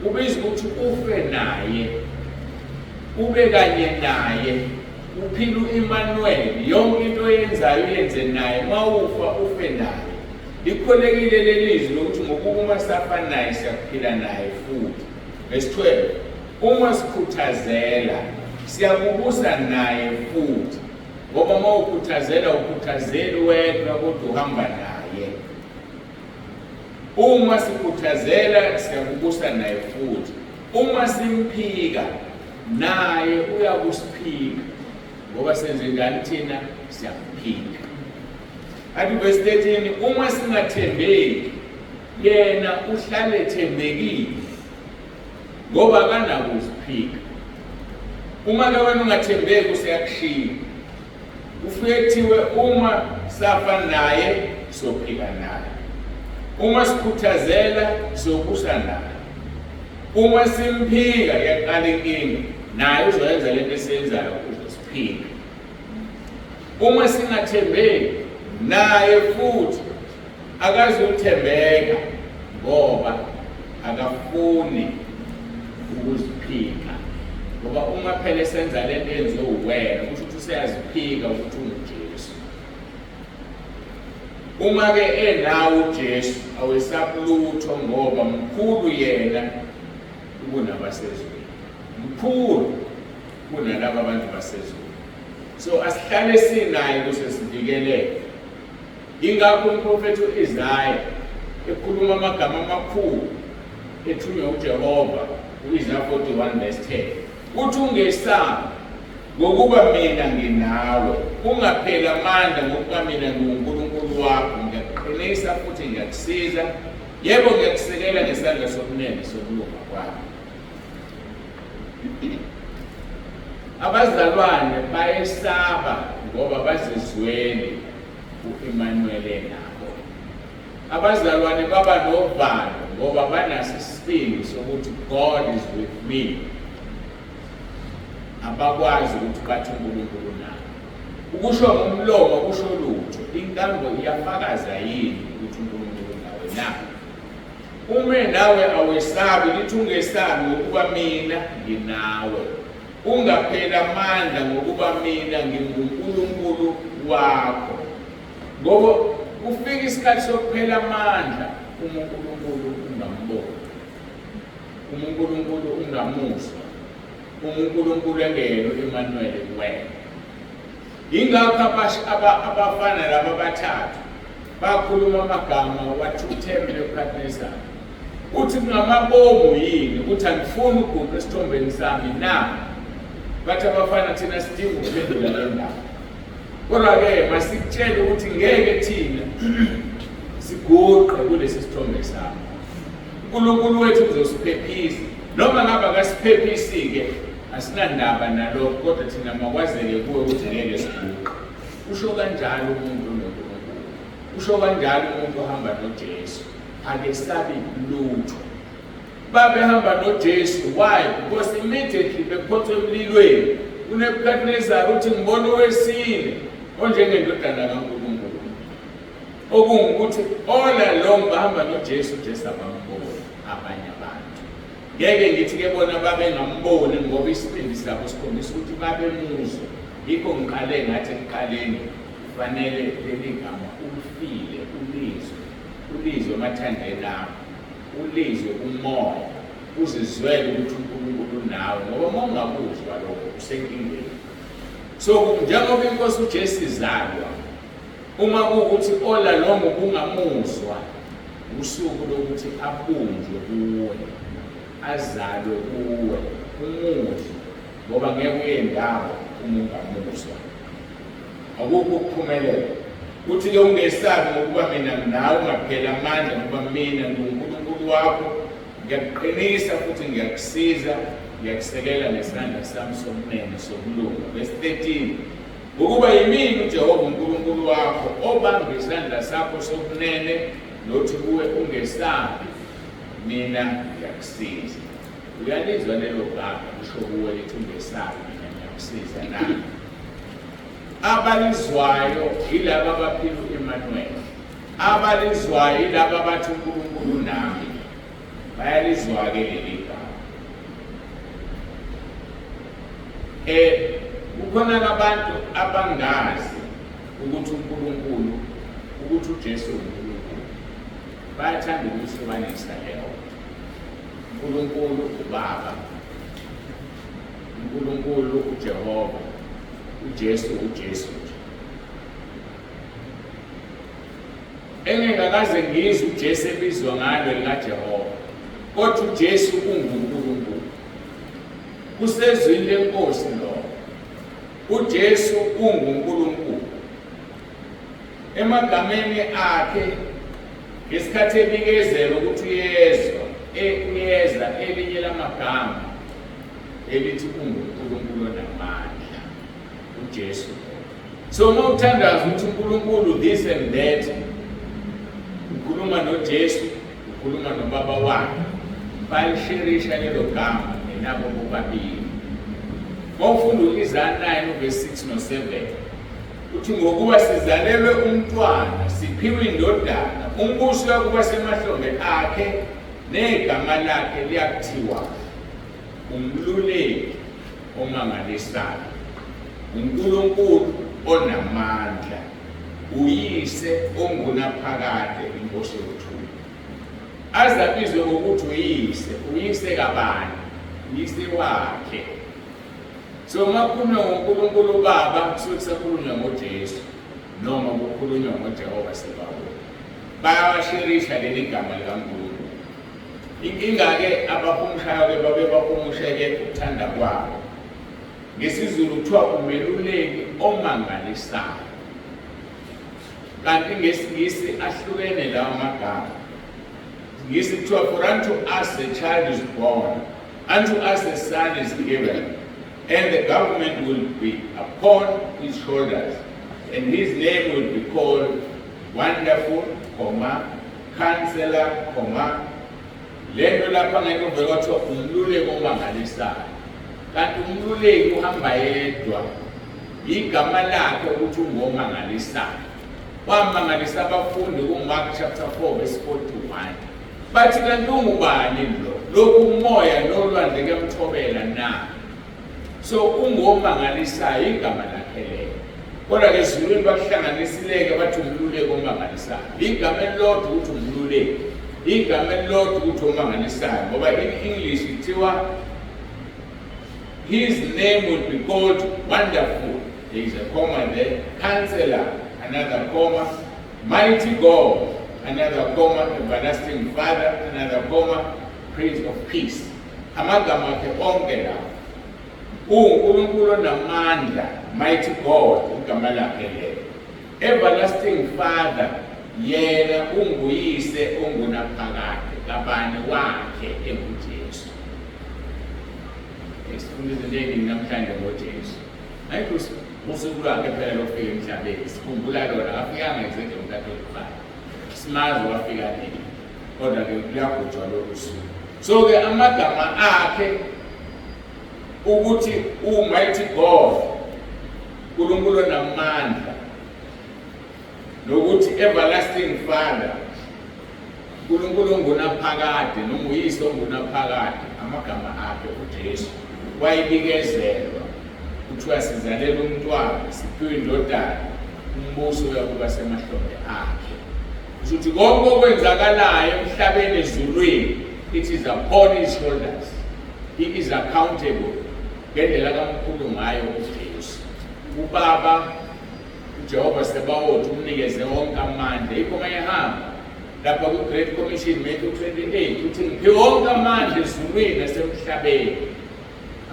Ubizwa ukuthi ufe naye, ube kanye naye, uphila uEmmanuel, yonke into oyenzayo uyenze naye, mawufa ufe naye. Likholekile lelizwi lokuthi ngokuba uma safa naye siyaphila naye futhi. Verse 12, uma sikhuthazela siyakubusa naye futhi, ngoba uma ukhuthazela ukhuthazeli wedwa kodwa uhamba naye. Uma sikhuthazela siyakubusa naye futhi, uma simphika naye uyakusiphika, ngoba senze njani thina? Siyamphika. Athi verse 13, uma singathembeki yena uhlale ethembekile ngoba akanakuziphika. Uma-ke wena ungathembeki useyakushiya. Ufike kuthiwe uma safa naye sophila naye, uma sikhuthazela sobusa naye, uma simphika yaqala inkinga, naye uzoyenza lento esiyenzayo uzosiphika. Uma singathembeki naye futhi akazuthembeka ngoba akafuni ukuziphika. Ngoba uma phela esenza lento enziwe uwena, kusho ukuthi useyaziphika ukuthi unguJesu. Uma-ke enawo uJesu awesabulutho ngoba mkhulu yena kunabasezweni, mkhulu kunalaba abantu basezweni. So asihlale sinaye ukuze sivikeleke. Ingakho umprofethi uIsaya ekhuluma amagama amakhulu ethunywa uJehova u-Isaiah 41 verse 10. Uthi ungesabi ngokuba mina nginawe, ungapheli amandla ngokuba mina ngiwuNkulunkulu wakho, ngiyakuqinisa futhi ngiyakusiza, yebo ngiyakusekela ngesandla sokunene sokulunga kwami. Abazalwane bayesaba ngoba bazizwele uEmmanuel nabo. Abazalwane baba novalo ngoba banaso isibindi sokuthi God is with me. Abakwazi ukuthi bathi uNkulunkulu nabo. Ukusho ngomlomo kusho lutho, inkambo iyafakaza yini ukuthi uNkulunkulu nawe na? Uma nawe awesabi, lithi ungesabi ngokuba mina nginawe. Ungapheli amandla ngokuba mina nginguNkulunkulu wakho. Ngoba ufika isikhathi sokuphela amandla uma uNkulunkulu ungamboni, uma uNkulunkulu ungamuzwa, uma uNkulunkulu engekho uEmmanuel kuwena. Ingakho abafana laba bathathu bakhuluma amagama wathuthembele esikhathini. Uthi ngamabomu yini ukuthi angifuni ukuguqa esithombeni sami na? Bathi abafana thina sidinga ukuphendula le ndaba. Kodwa-ke masikutshele ukuthi ngeke thina siguqe kulesi sithombe sami. uNkulunkulu wethu uzosiphephisa noma ngaba kasiphephisi-ke asinandaba nalokho, kodwa thina makwazeke kuwe ukuthi ngeke siguqe. Usho kanjalo umuntu uNkulunkulu, usho kanjalo umuntu ohamba noJesu, akesabi lutho. Babehamba noJesu, why? Because immediately bephonswe emlilweni uNebukadnezar uthi ngibona owesine onjengendodana kaNkulunkulu, okungukuthi all along bahamba noJesu, uJesu abambona abanye abantu. Ngeke ngithi-ke bona babengamboni ngoba isibindi sabo sikhombisa ukuthi babemuzwa. Yikho ngiqale ngathi ekuqaleni kufanele leli gama ulifile, ulizwe emathandeni akho, ulizwe umoya, uzizwele ukuthi uNkulunkulu nawe, ngoba uma ungakuzwa lokho usenkingeni. So njengoba inkosi uJesu izalwa, uma kuwukuthi all along ubungamuzwa, usuku lokuthi abunjwe kuwe, azalwe kuwe, umuzwe, ngoba ngeke uyendawo uma ungamuzwa. Akukho ukuphumelela. Uthi-ke ungesabi ngokuba mina nawe ungaphela amandla, ngoba mina nguNkulunkulu wakho, ngiyakuqinisa futhi ngiyakusiza, ngiyakusekela ngesandla sami sokunene sokulunga. Verse 13, ukuba yimina uJehova uNkulunkulu wakho obamba isandla sakho sokunene, nothi kuwe ungesabi, mina ngiyakusiza. Uyalizwa lelo gama lisho kuwe lithi ungesabi, mina ngiyakusiza nami. Abalizwayo yilaba abaphila u-Emmanuel, abalizwayo yilaba abathi uNkulunkulu nami. Bayalizwa-ke leli gama. Kukhona abantu abangazi ukuthi uNkulunkulu, ukuthi uJesu uNkulunkulu. Bayathanda ukuhlukanisa leyo. uNkulunkulu uBaba, uNkulunkulu uJehova, uJesu uJesu. Engingakaze ngizwe uJesu ebizwa ngalo likaJehova, kodwa uJesu unguNkulunkulu. Kusezwini lenkosi lo, uJesu unguNkulunkulu. Emagameni akhe ngesikhathi ebikezela ukuthi uyeza elinye lamagama elithi unguNkulunkulu namandla, uJesu. So uma uthandaza ukuthi uNkulunkulu this and that, ukhuluma noJesu, ukhuluma noBaba wakhe, balisherisha lelo gama nabo bobabili. Mawufunda uIsaya 9 verse 6 no 7, uthi ngokuba sizalelwe umntwana, siphiwe indodana, umbuso uyakuba semahlombe akhe, negama lakhe liyakuthiwa umluleki omangalisayo, uNkulunkulu onamandla, uyise ongunaphakade, inkosi yokuthula. Azabizwe ngokuthi uyise kabani? Uyise wakhe. So makhulunywa ngoNkulunkulu Baba kusuke kusakhulunywa ngoJesu, noma kukhulunywa ngoJehova Sebawo, bayawashirisha leli gama likaNkulunkulu. Inkinga-ke abahumushayo-ke babe bahumushe-ke ukuthanda kwabo. NgesiZulu kuthiwa umeluleki omangalisayo, kanti ngesiNgisi ahlukene lawo magama. NgesiNgisi kuthiwa for unto us a child is born, unto us a son is given, and the government will be upon his shoulders, and his name will be called Wonderful, Counselor, lento lapha ngeke uvele kwathiwa umluleki omangalisayo. Kanti umluleki uhamba yedwa, igama lakhe ukuthi ungomangalisayo. Wamangalisa abafundi kuMark chapter 4 verse 41. Bathi kanti ungubani lo? Lokhu umoya nolwandle kuyamthobela na. So ungomangalisayo igama lakhe lelo. Kodwa ke ezulwini bakuhlanganisileke bathi umluleki omangalisayo. Igama elilodwa ukuthi umluleki, igama elilodwa ukuthi omangalisayo, ngoba in English kuthiwa his name will be called Wonderful. There is a comma there. Counselor, another comma. Mighty God, another comma. Everlasting Father, another comma. Prince of Peace. Amagama akhe onke la. uNkulunkulu namandla, Mighty God, igama lakhe lelo. Everlasting Father, yena unguyise ongunaphakade, kabani wakhe enguJesu. Sifunda izinto eziningi namhlanje ngoJesu. Ayikho usuku lwakhe phela lofika emhlabeni. Sikhumbula lona afikanga ngezenzo umthathu wokufana. Simazi wafika nini. Kodwa ke kuyagujwa lolu suku. So ke amagama akhe ukuthi uMighty God, uNkulunkulu onamandla, nokuthi everlasting Father, uNkulunkulu ongunaphakade noma uyise ongunaphakade, amagama akhe uJesu wayibikezelwa kuthiwa sizalela umntwana siphiwe indodana umbuso uyakuba semahlombe akhe. Ukuthi konke okwenzakalayo emhlabeni ezulwini, it is upon his shoulders. He is accountable ngendlela kaMkhulu ngayo uJesu. Ubaba uJehova Sebawothi umnikeze wonke amandla. Yikho mayehamba lapha ku-Great Commission Matthew 28 uthi ngiphe wonke amandla ezulwini nasemhlabeni.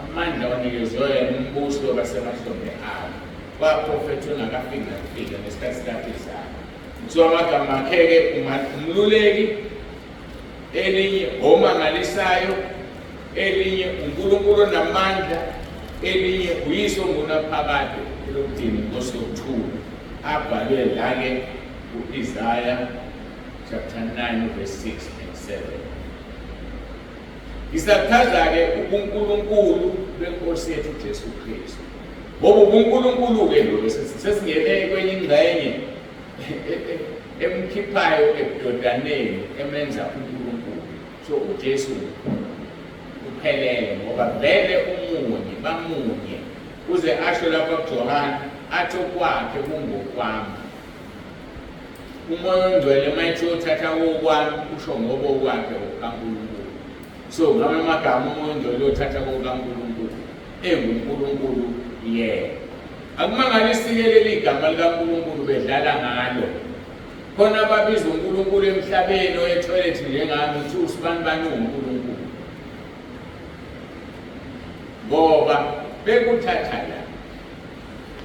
Amandla onikezwayo umbuso basemahlombe akhe. Kwaprofethi ongakafika ngesikhathi sakhe sakhe. So amagama akhe-ke umluleki, elinye omangalisayo, elinye uNkulunkulu onamandla, elinye uyise ongunaphakade elokudini inkosi yokuthula. Abhalwe la-ke u-Isaiah chapter 9 verse 6 and 7. Isachaza-ke ubuNkulunkulu benkosi yethu uJesu Kristu. Ngoba ubuNkulunkulu-ke lo sesingene kwenye ingxenye emkhiphayo ebudodaneni emenza uNkulunkulu. So uJesu uphelele ngoba vele umunye bamunye uze asho lapha kuJohane athi okwakhe kungokwami. Umoya ongcwele mayithi uthatha okwami usho ngoba okwakhe ukaNkulunkulu. So ngamanye amagama umoya ongcwele uthatha kokaNkulunkulu enguNkulunkulu yena. Akumangalisi-ke leli igama likaNkulunkulu bedlala ngalo. Khona babiza uNkulunkulu emhlabeni oyethoyilethi njengami uthi usibani bani uNkulunkulu. Ngoba bekuthatha la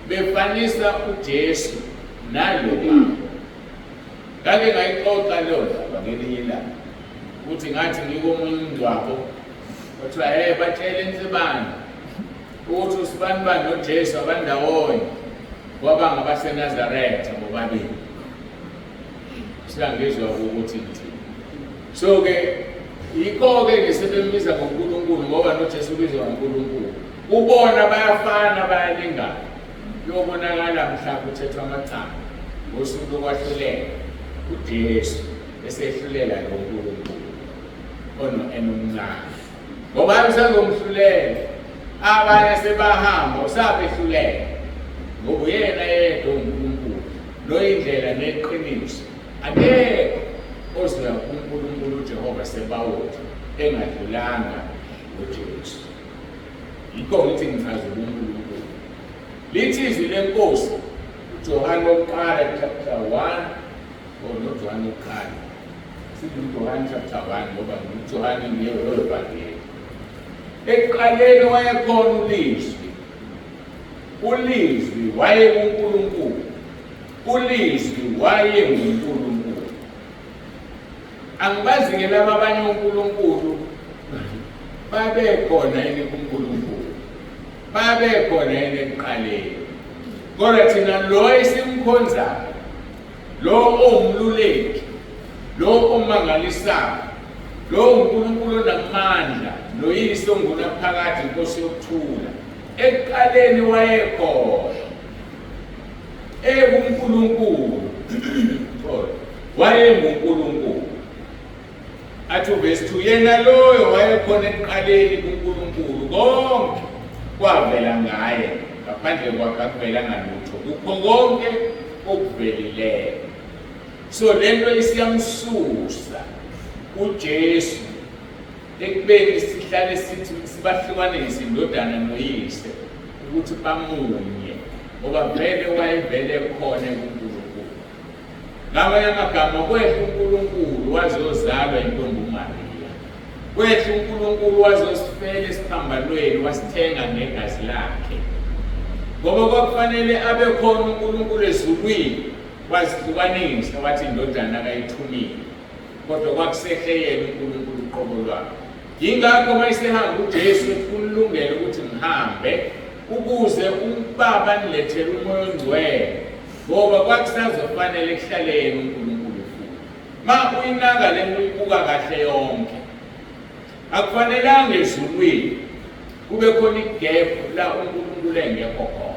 befanisa uJesu nalo baba. Ngake ngayixoxa lona ngelinye ilanga ukuthi ngathi ngikomunye umngcwabo kuthiwa batshele insibani ukuthi usibani bani noJesu abandawonye ngoba ngabaseNazaretha bobabili. Siyangizwa ukuthi ngithini. So ke yikho-ke ngesebembiza ngoNkulunkulu ngoba noJesu ubizwa ngoNkulunkulu. Ubona bayafana bayalingana. Yobonakala mhla kuthethwa amagama ngosuku lokwahlulela uJesu esehlulela ngoNkulunkulu enomncane. Ngoba ayisazomhlulela abanye sebahamba usabehlulela ngoba uyena yedwa uNkulunkulu noyindlela neqiniso. Akekho ozoya kuNkulunkulu uJehova Sebawothi engadlulanga uJesu. Yikho ngithi ngichaza uNkulunkulu. Lithi izwi lenkosi uJohane wokuqala chapter 1 noJohane wokuqala. Sithi uJohane chapter 1 ngoba uJohane ndiye oyebhangeli. Ekuqaleni wayekhona ulizwi. Ulizwi wayenguNkulunkulu. Ulizwi wayenguNkulunkulu. Angibazi-ke laba abanye uNkulunkulu babekhona yini kuNkulunkulu. Babekhona yini ekuqaleni. Kodwa thina lo esimkhonzayo, lo owumluleki, lo omangalisayo, lo uNkulunkulu onamandla, noyise ongunaphakade inkosi yokuthula, ekuqaleni wayekhona. UNkulunkulu wayenguNkulunkulu. Athi verse 2 yena loyo wayekhona ekuqaleni kuNkulunkulu, konke kwavela ngaye, ngaphandle kwakhe akuvelanga lutho. Kukho konke okuvelileyo. So lento isiyamsusa uJesu ekubeni sihlale sithi sibahlukanise indodana noyise ukuthi bamunye ngoba vele wayevele khona kuNkulunkulu. Ngamanye amagama kwehla uNkulunkulu wazozalwa intombi uMaria. Kwehla uNkulunkulu wazosifela esiphambanweni wasithenga ngegazi lakhe. Ngoba kwakufanele abe khona uNkulunkulu ezulwini wazihlukanisa wathi indodana kayithumile. Kodwa kwakusehle yena uNkulunkulu uqobo lwakhe. Yingakho mayisehamba uJesu ekulungele ukuthi ngihambe ukuze uBaba nilethele umoya ongcwele ngoba kwakusazofanele kuhlaleni uNkulunkulu futhi. Ma uyinaka le uyibuka kahle yonke. Akufanelanga ezulwini kube khona igap la uNkulunkulu engekho khona.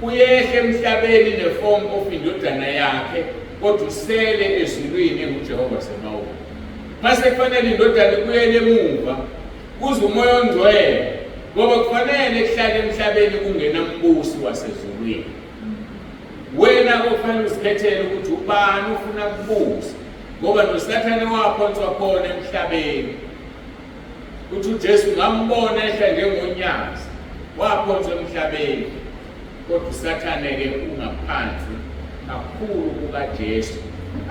Uyehle emhlabeni neform of indodana yakhe kodwa usele ezulwini nguJehova Sebawo. Mase kufanele indodana kuyele emuva kuze umoya ongcwele ngoba kufanele kuhlale emhlabeni kungena umbusi wasezulwini. Wena kufanele uzikhethele ukuthi ubani ufuna kubusa ngoba noSathane waphonswa khona emhlabeni. Uthi uJesu ngambona ehla njengonyazi waphonswa emhlabeni kodwa uSathane ke ungaphansi kakhulu kukaJesu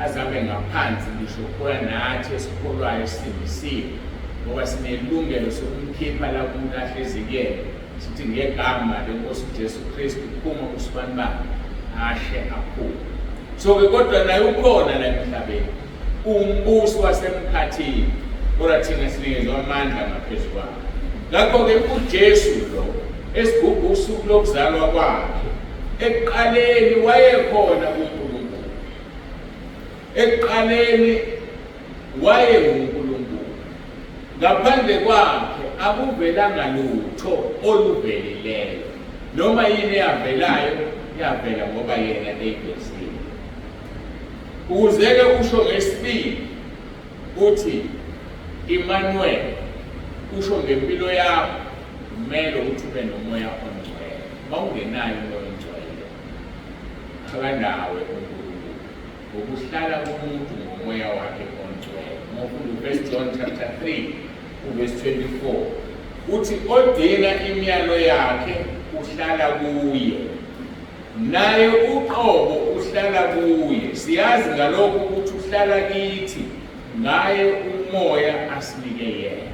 azabe ngaphansi ngisho khona nathi esikholwayo sindisiwe ngoba sinelungelo sokumkhipha la kumuntu ahlezi kuyena sithi ngegama lenkosi uJesu Kristu phuma kusibani bakhe ashe aphuma. So ke kodwa naye ukhona la emhlabeni umbusi wasemkhathini kodwa thina sinikezwe amandla ngaphezu kwakhe. Ngakho-ke uJesu lo esigubha usuku lokuzalwa kwakhe ekuqaleni wayekhona uNkulunkulu. Ekuqaleni wayenguNkulunkulu. Ngaphandle kwakhe akuvelanga lutho oluvelileyo. Noma yini eyavelayo yavela ngoba yena eyivesile. Ukuze-ke usho ngesibili uthi Emmanuel usho ngempilo yakho kumele ukuthi ube nomoya ongcwele. Mawungenayo umoya ongcwele akanawe uNkulunkulu. Ukuhlala kumuntu ngomoya wakhe ongcwele. Ngokufunda uVerse John chapter 3 uverse 24 uthi odinga imiyalo yakhe uhlala kuye naye uqobo uhlala kuye. Siyazi ngalokho ukuthi uhlala kithi ngaye umoya asinike yena.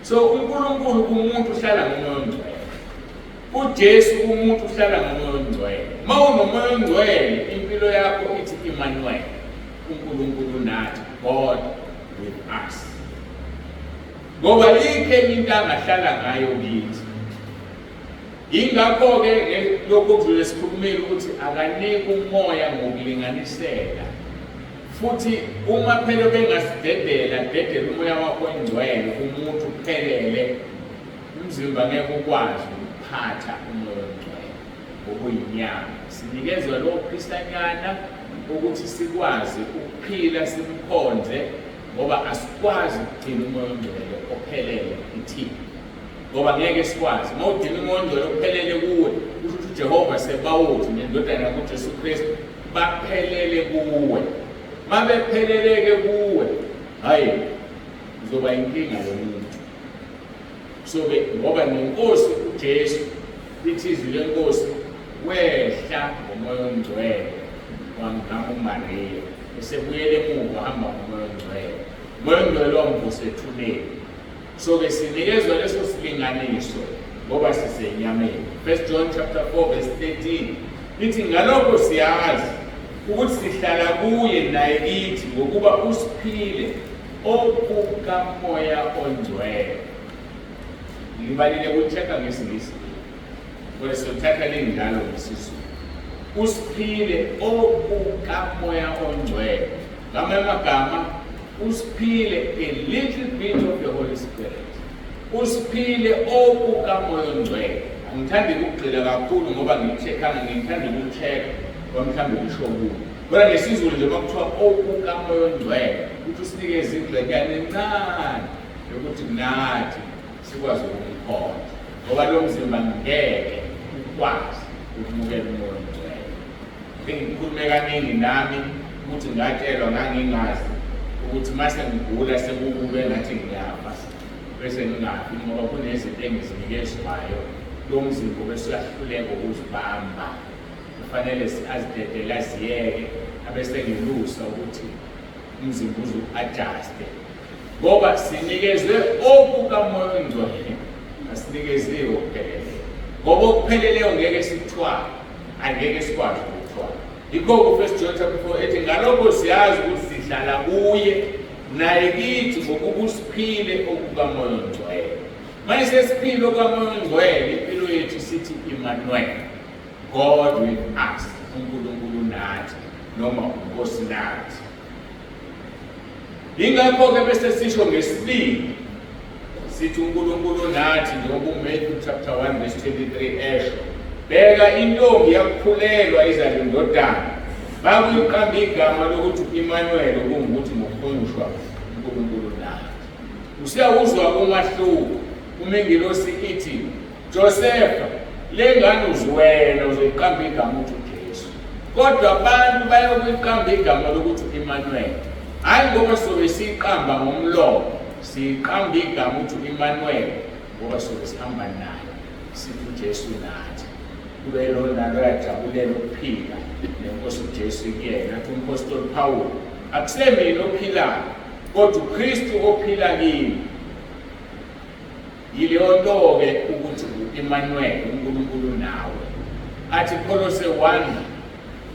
So uNkulunkulu kumuntu uhlala ngomoya ongcwele. uJesu umuntu uhlala ngomoya ongcwele. Mawunomoya ongcwele impilo yakho ithi Emmanuel, uNkulunkulu nathi, God with us. Ngoba ikhe into angahlala ngayo kithi. Ingakho-ke lokho kudlule sikhulumile ukuthi akanika umoya ngokulinganisela. Futhi uma phela bengasidedela umoya wakho ongcwele umuntu uphelele umzimba ngeke ukwazi ukuphatha umoya ongcwele ngokuyinyama. Sinikezwa lo Kristanyana ukuthi sikwazi ukuphila simkhonze ngoba asikwazi ukugcina umoya ongcwele ophelele kithina. Ngoba ngeke sikwazi mawudinga umoya ongcwele ophelele kuwe ukuthi uJehova Sebawothi nendodana yakhe uJesu Kristu baphelele kuwe. Mabepheleleke kuwe hayi uzoba inkinga yomuntu. So ngoba nenkosi uJesu lithi izwi lenkosi wehla ngomoya ongcwele wangama uMaria esebuyele emuva hamba ngomoya ongcwele. Umoya ongcwele wamvusa ethuneni. So ke sinikezwe leso silinganiso ngoba sisenyameni. 1 John chapter 4 verse 13 lithi ngalokho siyazi ukuthi sihlala kuye naye kithi ngokuba usiphile okukamoya ongcwele. Ngibalile ukucheka ngesingisi kodwa sothatha lengalo ngesiZulu. Usiphile okukamoya ongcwele. Ngamanye amagama usiphile a little bit of the Holy Spirit. Usiphile okukamoya ongcwele. Angithandi ukugxila kakhulu ngoba ngithanda ukucheka mhlawumbe lisho kuyo. Kodwa ngesizulu nje makuthiwa okukamoya ongcwele ukuthi usinikeze ingxenyana encane yokuthi nathi sikwazi ukumkhonza. Ngoba lo mzimba ngeke ukwazi ukumukela umoya ongcwele. Ngikhulume kaningi nami ukuthi ngatshelwa ngangingazi ukuthi mase ngigula sekukube ngathi ngiyafa bese ngingafi ngoba kunezinto engizinikezwayo lo mzimba bese uyahluleka ukuzibamba. Kufanele azidedele aziyeke abese ngilusa ukuthi umzimba uzu-adjuste ngoba sinikezwe okukamoya ongcwele asinikeziwe okupheleleyo. Ngoba okupheleleyo ngeke sikuthwale, angeke sikwazi ukuthwala. Yikho ku1 John chapter 4 ethi ngalokho siyazi ukuthi sihlala kuye naye kithi ngokuba usiphile okukamoya ongcwele. Manje sesiphile okamoya ongcwele, impilo yethu sithi Emmanuel, God with us, uNkulunkulu nathi noma uNkosi nathi. Ingakho-ke bese sisho ngesibili sithi uNkulunkulu nathi njengoba uMatthew chapter 1 verse 23 esho, bheka intombi yakukhulelwa izale indodana, bakuyiqamba igama lokuthi Emmanuel, okungukuthi ngokuhlonishwa uNkulunkulu nathi. Usiyawuzwa umahluko uma ingilosi ithi, Josefa, le ngane uziwela uzoyiqamba igama uthi uJesu, kodwa abantu bayokuyiqamba igama lokuthi Emmanuel. Hayi ngoba sobe siyiqamba ngomlomo, siyiqamba igama uthi Emmanuel ngoba sobe sihamba naye sithi uJesu nathi. Kube lona loyajabulela ukuphila nenkosi uJesu kuyena. Athi umpostoli Paul, akusemina ophilayo kodwa uKristu ophila kimi. Yileyo nto-ke ukuthi u-Emmanuel, uNkulunkulu nawe. Athi Kolose 1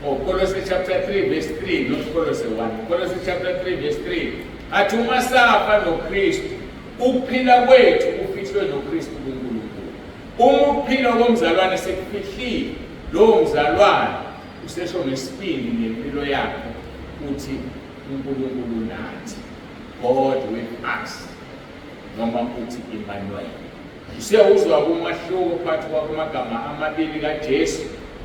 or Kolose chapter 3 verse 3, not Kolose 1, Kolose chapter 3 verse 3. Athi uma safa noKristu, ukuphila kwethu kufihlwe noKristu kuNkulunkulu. Uma ukuphila komzalwane sekufihlile, lowo mzalwane usesho ngesibili ngempilo yakho uthi uNkulunkulu nathi, God with us, noma uthi Emmanuel. Usiyawuzwa umahluko phakathi kwamagama amabili kaJesu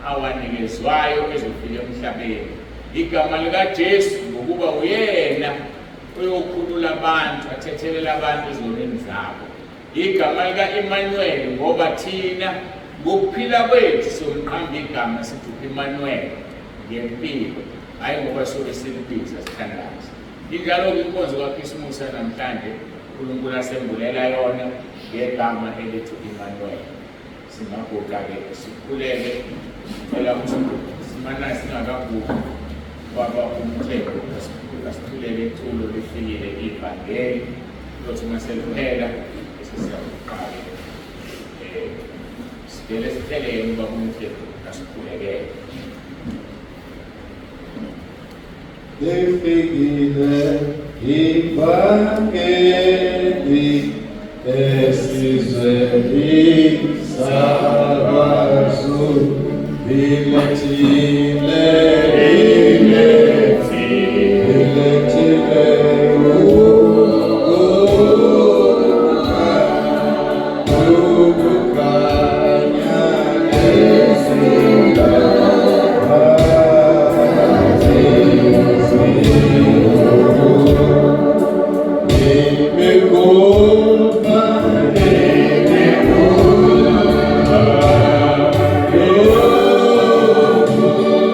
awanikezwayo ezofika emhlabeni. Igama likaJesu ngokuba uyena oyokhulula abantu, athethelela abantu ezonweni zabo. Igama lika-Emmanuel ngoba thina ngokuphila kwethu somqamba igama sithi Emmanuel ngempilo, hayi ngoba sobe silibiza sithandaza. Injalo-ke inkonzo kaKhisimusi namhlanje uNkulunkulu asembulela yona ngegama elithi Emmanuel. Singaguqa-ke sikhuleke phela ukuthi simana singakaguqi kwaba umthetho, asithulele ithulo lifikile ivangeli lothi maseliphela sesiyakuqala. Sivele sitheleni ubaba umthetho asikhulekele. Lifikile ivangeli esizweni sakwaZulu, ilethile Oh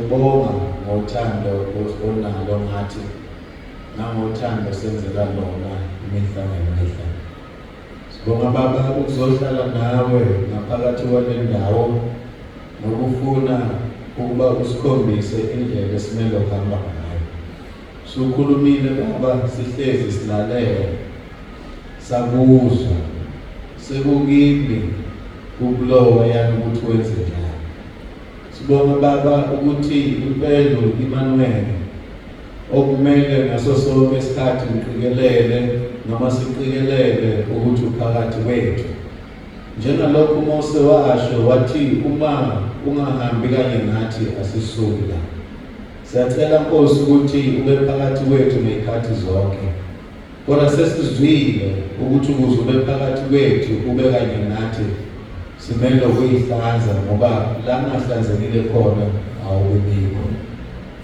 Siyakubonga ngothando onalo ngathi nangothando senzela lona imihla nemihla. Sibonga Baba ukuzohlala nawe ngaphakathi kwale ndawo nokufuna ukuba usikhombise indlela esimele ukuhamba ngayo. Sukhulumile Baba, sihlezi silalele, sakuzwa, sekukimi ukulowa yami ukuthi wenze njani. Sibonga Baba ukuthi impela Emmanuel okumele ngaso sonke isikhathi uqikelele noma siqikelele ukuthi uphakathi kwethu. Njengalokhu Mose washo wathi uma ungahambi kanye nathi asisuki la. Siyacela Nkosi ukuthi ube phakathi kwethu ngezikhathi zonke. Kodwa sesizwile ukuthi ukuze ube phakathi kwethu ube kanye nathi simele ukuyihlanza ngoba la ngahlanzekile khona awubikho.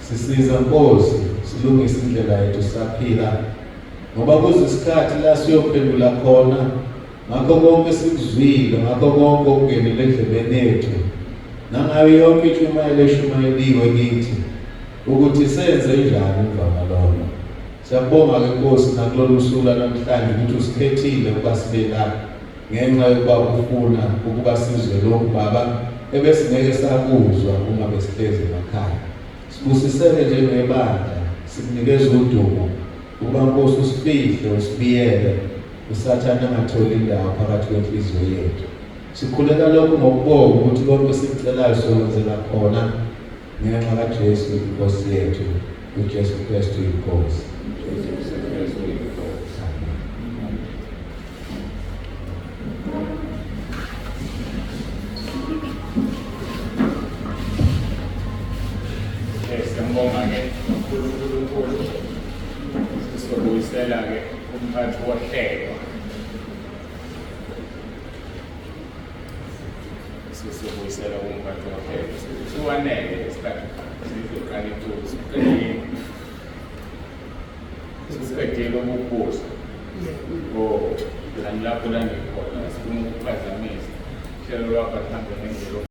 Sisiza Nkosi silungise indlela yethu saphila ngoba kuzisikhathi la siyophendula khona ngakho konke sikuzwile, ngakho konke okungenile endlebeni yethu nangayo yonke intshumayelo eshumayeliwe kithi ukuthi senze njani emva kwalokho. Siyabonga ke Nkosi nakulolu suku namhlanje ukuthi usikhethile ukuba sibe la ngenxa yokuba ufuna ukuba sizwe lokhu Baba ebesingeke sakuzwa uma besihlezi emakhaya. Sibusisele njengebandla, sikunikeza udumo ukuba Nkosi usifihle usibiyele usathane angatholi indawo phakathi kwenhliziyo yethu. Sikhuleka lokhu ngokubonga ukuthi konke sikucelayo sokwenzela khona ngenxa kaJesu Inkosi yethu, uJesu Kristu Inkosi. Siyambonga-ke uNkulunkulu, sizobuyisela-ke umphathi wohlelo. Sizobuyisela umphathi wohlelo. Siwanele isikhathi sizoqala ithuba siqedile ukubuza. Lapho la ngikhona sifuna ukuphazamisa. Hlelo lwakho lihambe ngendlela